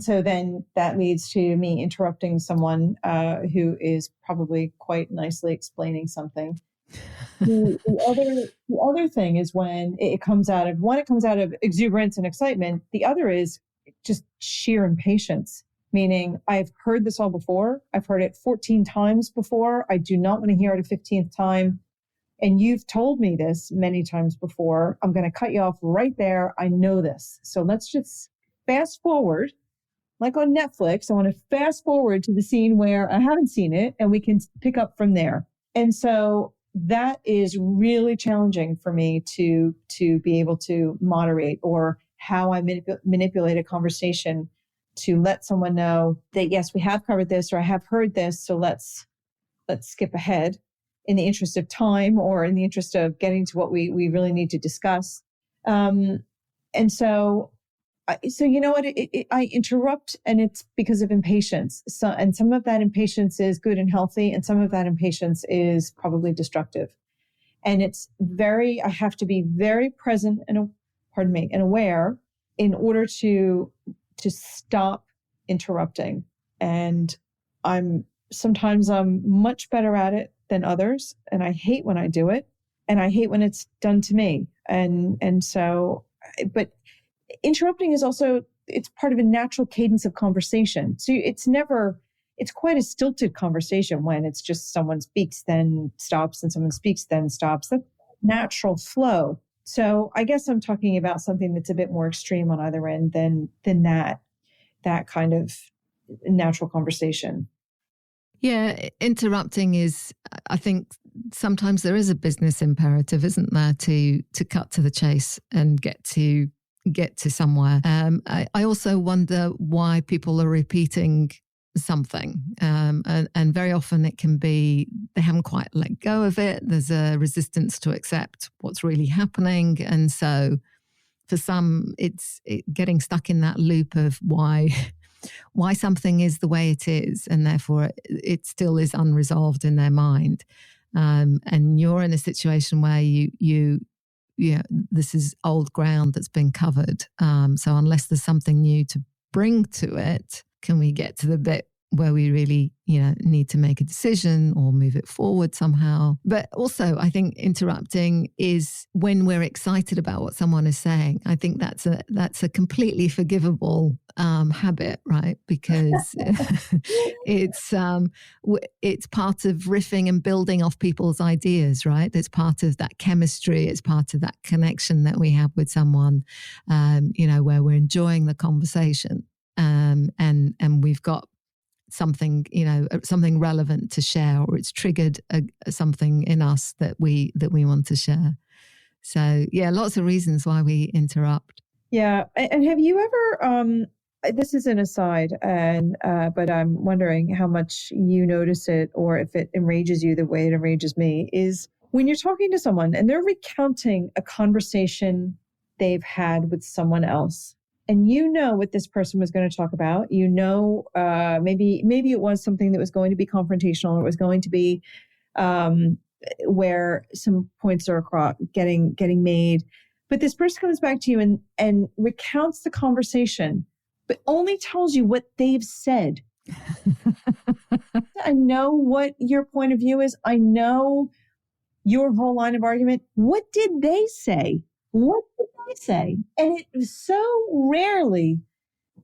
So then that leads to me interrupting someone who is probably quite nicely explaining something. The other thing is when it comes out of exuberance and excitement. The other is just sheer impatience, meaning I've heard this all before. I've heard it 14 times before. I do not want to hear it a 15th time. And you've told me this many times before. I'm going to cut you off right there. I know this. So let's just fast forward, like on Netflix. I want to fast forward to the scene where I haven't seen it, and we can pick up from there. And so that is really challenging for me to be able to moderate, or how I manipulate a conversation to let someone know that, yes, we have covered this, or I have heard this. So let's skip ahead in the interest of time, or in the interest of getting to what we really need to discuss. And so you know what, I interrupt, and it's because of impatience. And some of that impatience is good and healthy, and some of that impatience is probably destructive. And I have to be very present and aware in order to stop interrupting. And sometimes I'm much better at it than others. And I hate when I do it. And I hate when it's done to me. And so, but interrupting is also, it's part of a natural cadence of conversation. So it's quite a stilted conversation when it's just someone speaks, then stops, and someone speaks, then stops. That's natural flow. So I guess I'm talking about something that's a bit more extreme on either end than that kind of natural conversation. Yeah, interrupting is, I think sometimes there is a business imperative, isn't there, to cut to the chase and get to somewhere. I also wonder why people are repeating something. And very often it can be they haven't quite let go of it. There's a resistance to accept what's really happening. And so for some, it's getting stuck in that loop of why something is the way it is, and therefore it still is unresolved in their mind. And you're in a situation where you this is old ground that's been covered. So unless there's something new to bring to it, can we get to the bit where we really, need to make a decision or move it forward somehow? But also, I think interrupting is when we're excited about what someone is saying. I think that's a completely forgivable habit, right? Because it's part of riffing and building off people's ideas, right? It's part of that chemistry. It's part of that connection that we have with someone, where we're enjoying the conversation, and we've got something relevant to share, or it's triggered something in us that we want to share. So yeah, lots of reasons why we interrupt. Yeah. And have you ever, this is an aside, but I'm wondering how much you notice it, or if it enrages you the way it enrages me, is when you're talking to someone and they're recounting a conversation they've had with someone else, and what this person was going to talk about. Maybe it was something that was going to be confrontational, or it was going to be where some points are getting made. But this person comes back to you and recounts the conversation, but only tells you what they've said. I know what your point of view is. I know your whole line of argument. What did they say? What did they say? And it so rarely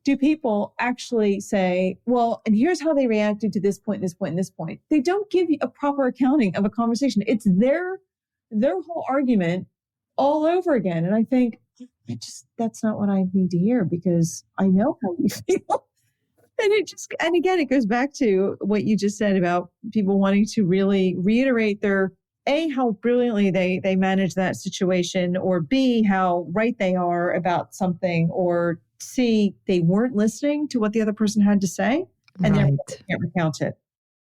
do people actually say, well, and here's how they reacted to this point, this point, and this point. They don't give you a proper accounting of a conversation. It's their whole argument all over again. And I think, that's not what I need to hear, because I know how you feel. And again, it goes back to what you just said about people wanting to really reiterate how brilliantly they manage that situation, or B, how right they are about something, or C, they weren't listening to what the other person had to say, and they can't recount it.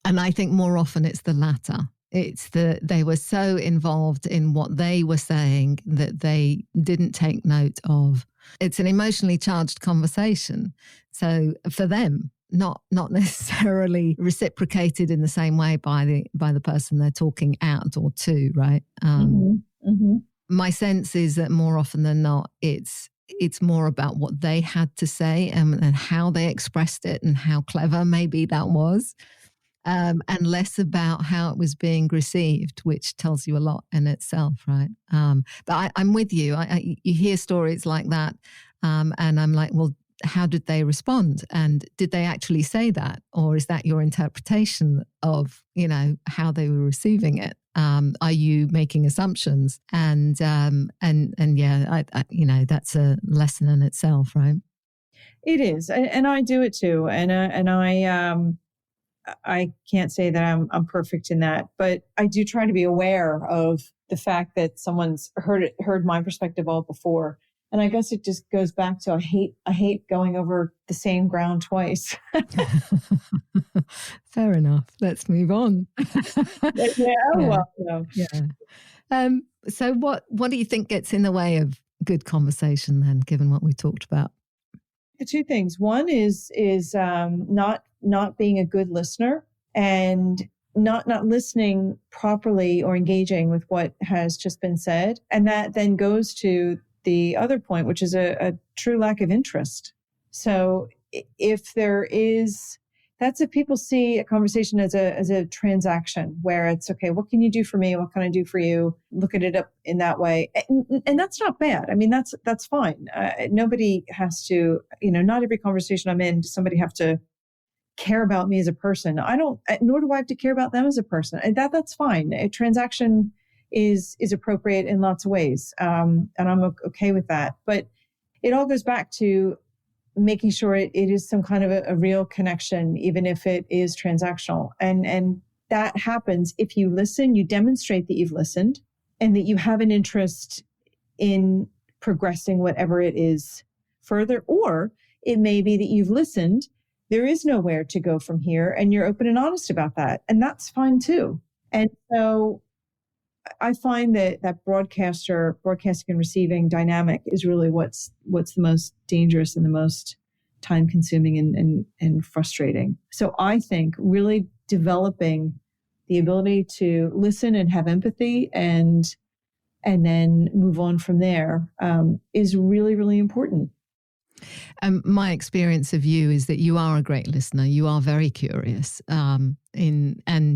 And I think more often it's the latter. It's they were so involved in what they were saying that they didn't take note of. It's an emotionally charged conversation. So for them, not necessarily reciprocated in the same way by the person they're talking at or to, right? My sense is that more often than not, it's more about what they had to say and how they expressed it and how clever maybe that was, and less about how it was being received, which tells you a lot in itself, right? But I'm with you. You hear stories like that, and I'm like, well, how did they respond? And did they actually say that? Or is that your interpretation of, how they were receiving it? Are you making assumptions? And yeah, I that's a lesson in itself, right? It is. And I do it too. And I can't say that I'm perfect in that, but I do try to be aware of the fact that someone's heard my perspective all before. And I guess it just goes back to I hate going over the same ground twice. Fair enough. Let's move on. So what do you think gets in the way of good conversation then, given what we talked about? The two things. One is not being a good listener, and not listening properly or engaging with what has just been said. And that then goes to the other point, which is a true lack of interest. So if there is, that's if people see a conversation as a transaction where it's, okay, what can you do for me? What can I do for you? Look at it up in that way. And that's not bad. I mean, that's fine. Nobody has to, not every conversation I'm in, does somebody have to care about me as a person. Nor do I have to care about them as a person. And that's fine. A transaction is appropriate in lots of ways. And I'm okay with that. But it all goes back to making sure it is some kind of a real connection, even if it is transactional. And that happens if you listen, you demonstrate that you've listened and that you have an interest in progressing whatever it is further. Or it may be that you've listened, there is nowhere to go from here, and you're open and honest about that. And that's fine too. And so I find that broadcasting and receiving dynamic is really what's the most dangerous and the most time consuming and frustrating. So I think really developing the ability to listen and have empathy and then move on from there is really, really important. My experience of you is that you are a great listener. You are very curious, and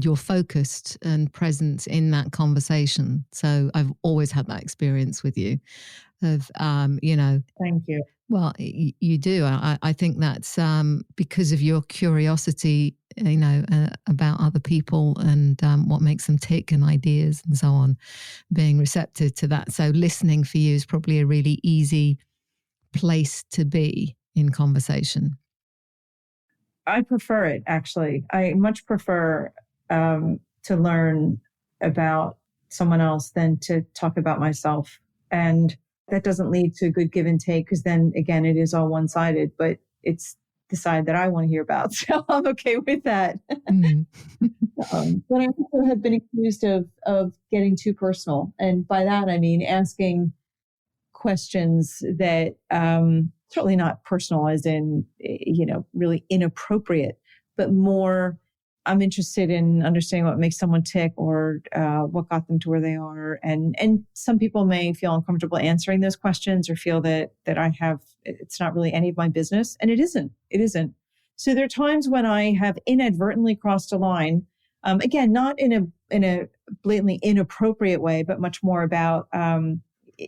you're focused and present in that conversation. So I've always had that experience with you. Thank you. Well, you do. I think that's because of your curiosity, about other people and what makes them tick and ideas and so on. Being receptive to that. So listening for you is probably a really easy place to be in conversation. I prefer it, actually. I much prefer to learn about someone else than to talk about myself. And that doesn't lead to a good give and take, because then again, it is all one-sided, but it's the side that I want to hear about. So I'm okay with that. Mm. But I also have been accused of getting too personal. And by that, I mean asking questions that certainly not personal as in, really inappropriate, but more I'm interested in understanding what makes someone tick or what got them to where they are. And some people may feel uncomfortable answering those questions or feel that it's not really any of my business. And it isn't. So there are times when I have inadvertently crossed a line, again, not in a blatantly inappropriate way, but much more about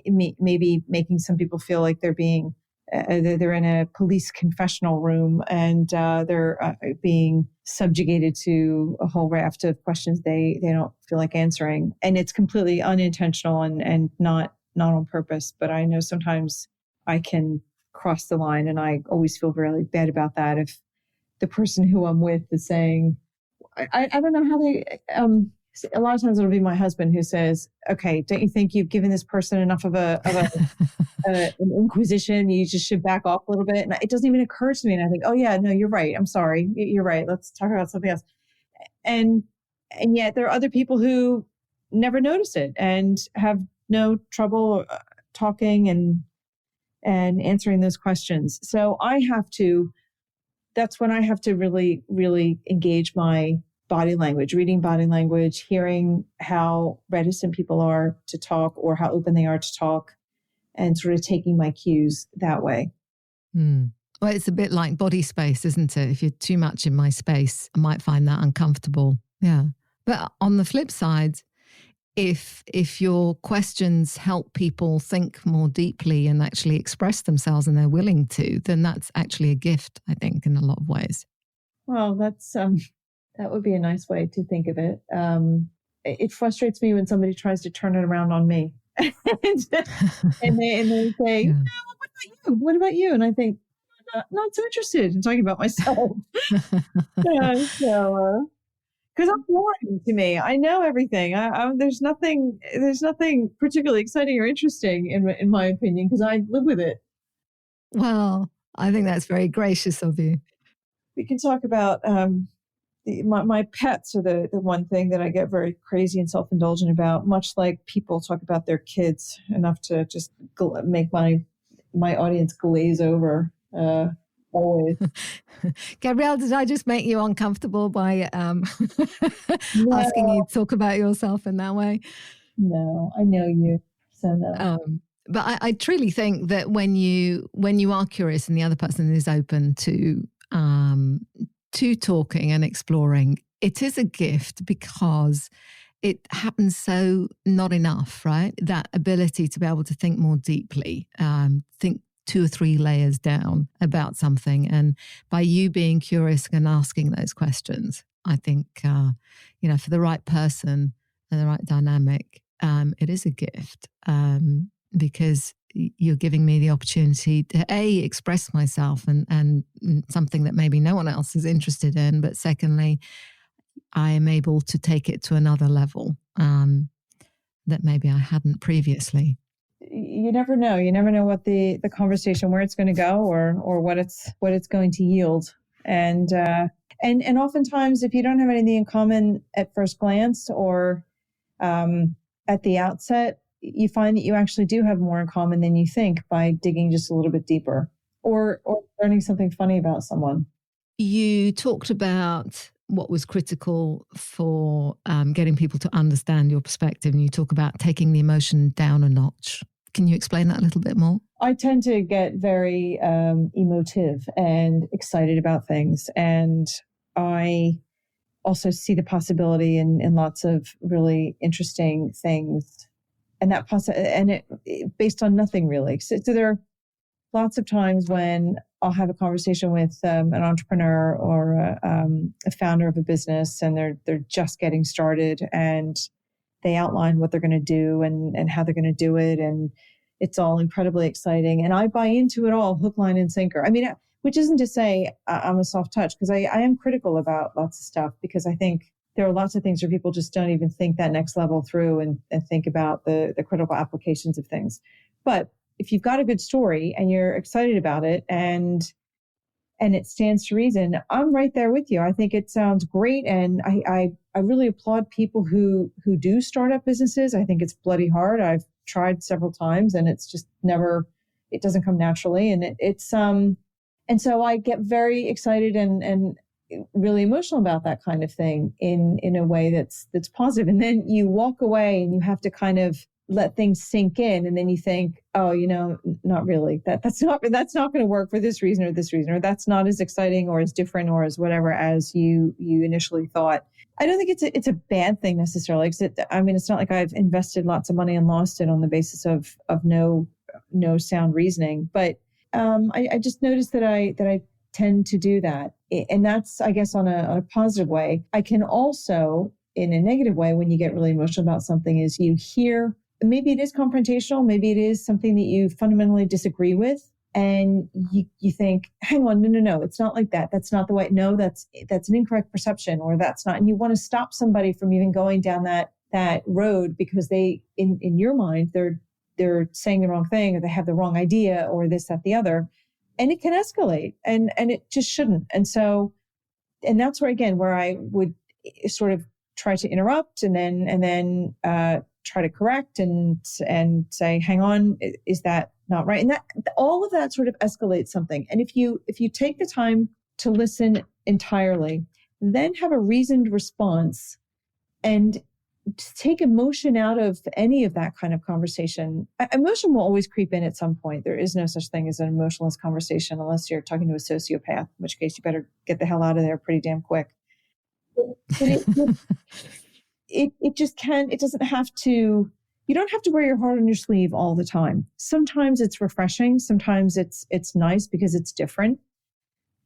maybe making some people feel like they're being they're in a police confessional room and they're being subjugated to a whole raft of questions they don't feel like answering. And it's completely unintentional and not on purpose. But I know sometimes I can cross the line, and I always feel really bad about that if the person who I'm with is saying, I don't know how they... a lot of times it'll be my husband who says, okay, don't you think you've given this person enough of an inquisition? You just should back off a little bit. And it doesn't even occur to me. And I think, oh yeah, no, you're right. I'm sorry. You're right. Let's talk about something else. And yet there are other people who never notice it and have no trouble talking and answering those questions. So that's when I have to really, really engage my body language, reading body language, hearing how reticent people are to talk or how open they are to talk, and sort of taking my cues that way. Mm. Well, it's a bit like body space, isn't it? If you're too much in my space, I might find that uncomfortable. Yeah. But on the flip side, if your questions help people think more deeply and actually express themselves, and they're willing to, then that's actually a gift, I think, in a lot of ways. Well, that's... that would be a nice way to think of it. It frustrates me when somebody tries to turn it around on me. and they say, yeah. Oh, what about you? What about you? And I think, not so interested in talking about myself. Because I'm boring to me. I know everything. There's nothing particularly exciting or interesting in my opinion, because I live with it. Well, I think that's very gracious of you. We can talk about... My pets are the one thing that I get very crazy and self-indulgent about, much like people talk about their kids, enough to just make my audience glaze over always. Gabrielle, did I just make you uncomfortable by asking you to talk about yourself in that way? No, I know you. So no. But I truly think that when you are curious and the other person is open to talking and exploring, it is a gift because it happens so not enough, right? That ability to be able to think more deeply, think 2 or 3 layers down about something. And by you being curious and asking those questions, I think, for the right person and the right dynamic, it is a gift because you're giving me the opportunity to express myself and something that maybe no one else is interested in. But secondly, I am able to take it to another level that maybe I hadn't previously. You never know. You never know what the conversation, where it's going to go or what it's going to yield. And oftentimes, if you don't have anything in common at first glance or at the outset, you find that you actually do have more in common than you think by digging just a little bit deeper or learning something funny about someone. You talked about what was critical for getting people to understand your perspective, and you talk about taking the emotion down a notch. Can you explain that a little bit more? I tend to get very emotive and excited about things, and I also see the possibility in lots of really interesting things, and it based on nothing really. So there are lots of times when I'll have a conversation with an entrepreneur or a founder of a business, and they're just getting started, and they outline what they're going to do and how they're going to do it, and it's all incredibly exciting, and I buy into it all, hook, line, and sinker. I mean, which isn't to say I'm a soft touch, because I am critical about lots of stuff, because I think there are lots of things where people just don't even think that next level through and think about the critical applications of things. But if you've got a good story and you're excited about it and it stands to reason, I'm right there with you. I think it sounds great. And I really applaud people who do start up businesses. I think it's bloody hard. I've tried several times and it's just it doesn't come naturally. And and so I get very excited and really emotional about that kind of thing in a way that's positive. And then you walk away and you have to kind of let things sink in, and then you think, oh, not really. That's not going to work for this reason, or that's not as exciting or as different or as whatever as you initially thought. I don't think it's a bad thing necessarily. It's not like I've invested lots of money and lost it on the basis of no sound reasoning. But I just noticed that I tend to do that, and that's, I guess, on a positive way. I can also, in a negative way, when you get really emotional about something, is you hear. Maybe it is confrontational. Maybe it is something that you fundamentally disagree with. And you think, hang on, no, it's not like that. That's not the way. No, that's an incorrect perception, or that's not. And you want to stop somebody from even going down that road because they, in your mind, they're saying the wrong thing, or they have the wrong idea, or this, that, the other. And it can escalate, and it just shouldn't. And that's where I would sort of try to interrupt and then try to correct and say, hang on, is that not right? And that all of that sort of escalates something. And if you take the time to listen entirely, then have a reasoned response and take emotion out of any of that kind of conversation. Emotion will always creep in at some point. There is no such thing as an emotionless conversation unless you're talking to a sociopath, in which case you better get the hell out of there pretty damn quick. It just can. It doesn't have to. You don't have to wear your heart on your sleeve all the time. Sometimes it's refreshing. Sometimes it's nice because it's different.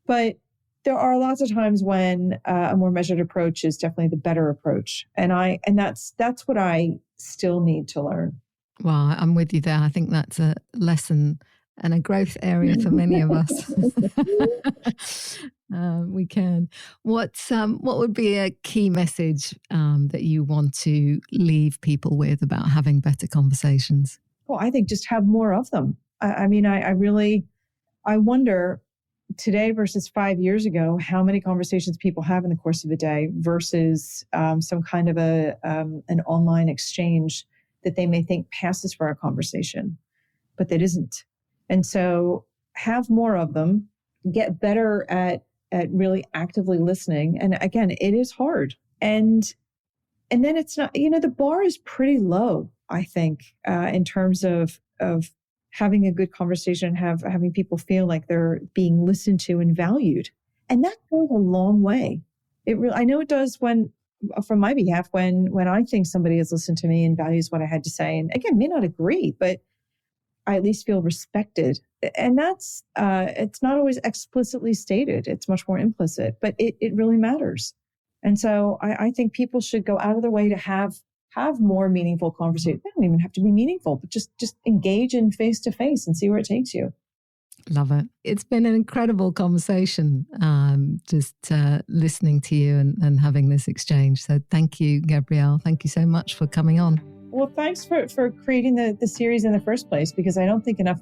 But there are lots of times when a more measured approach is definitely the better approach. And that's what I still need to learn. Well, I'm with you there. I think that's a lesson and a growth area for many of us. We can. What would be a key message that you want to leave people with about having better conversations? Well, I think just have more of them. I wonder today versus 5 years ago, how many conversations people have in the course of a day versus some kind of an online exchange that they may think passes for a conversation, but that isn't. And so have more of them, get better at really actively listening. And again, it is hard. And then it's not, the bar is pretty low. I think, in terms of having a good conversation, having people feel like they're being listened to and valued. And that goes a long way. I know it does from my behalf, when I think somebody has listened to me and values what I had to say, and again, may not agree, but I at least feel respected. And that's, it's not always explicitly stated. It's much more implicit, but it really matters. And so I think people should go out of their way to have more meaningful conversations. They don't even have to be meaningful, but just engage in face-to-face and see where it takes you. Love it. It's been an incredible conversation, just listening to you and having this exchange. So thank you, Gabrielle. Thank you so much for coming on. Well, thanks for creating the series in the first place, because I don't think enough,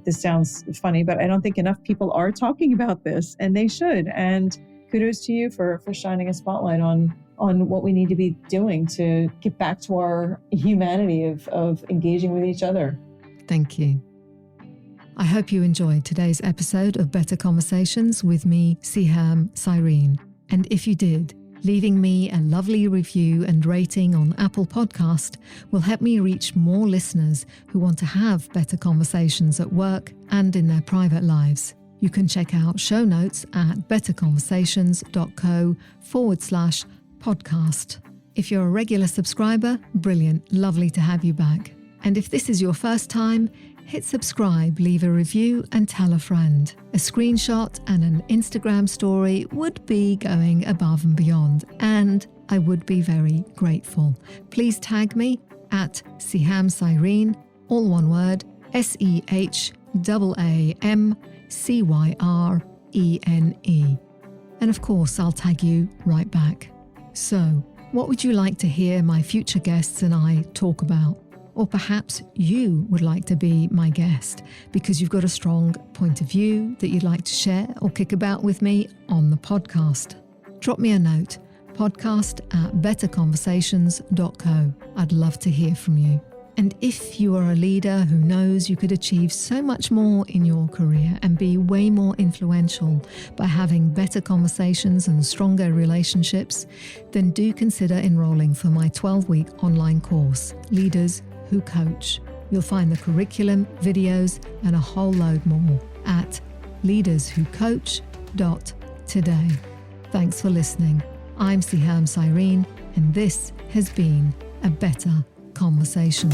this sounds funny, but I don't think enough people are talking about this, and they should. And kudos to you for shining a spotlight on what we need to be doing to get back to our humanity of engaging with each other. Thank you. I hope you enjoyed today's episode of Better Conversations with me, Sehaam, Cyrene. And if you did, leaving me a lovely review and rating on Apple Podcast will help me reach more listeners who want to have better conversations at work and in their private lives. You can check out show notes at betterconversations.co/podcast. If you're a regular subscriber, brilliant, lovely to have you back. And if this is your first time, hit subscribe, leave a review and tell a friend. A screenshot and an Instagram story would be going above and beyond, and I would be very grateful. Please tag me at Sehaam Cyrene, all one word, SEHAAMCYRENE. And of course, I'll tag you right back. So, what would you like to hear my future guests and I talk about? Or perhaps you would like to be my guest because you've got a strong point of view that you'd like to share or kick about with me on the podcast. Drop me a note, podcast@betterconversations.co. I'd love to hear from you. And if you are a leader who knows you could achieve so much more in your career and be way more influential by having better conversations and stronger relationships, then do consider enrolling for my 12-week online course, Leaders Who Coach. You'll find the curriculum, videos, and a whole load more at leaderswhocoach.today. Thanks for listening. I'm Sehaam Cyrene, and this has been A Better Conversation.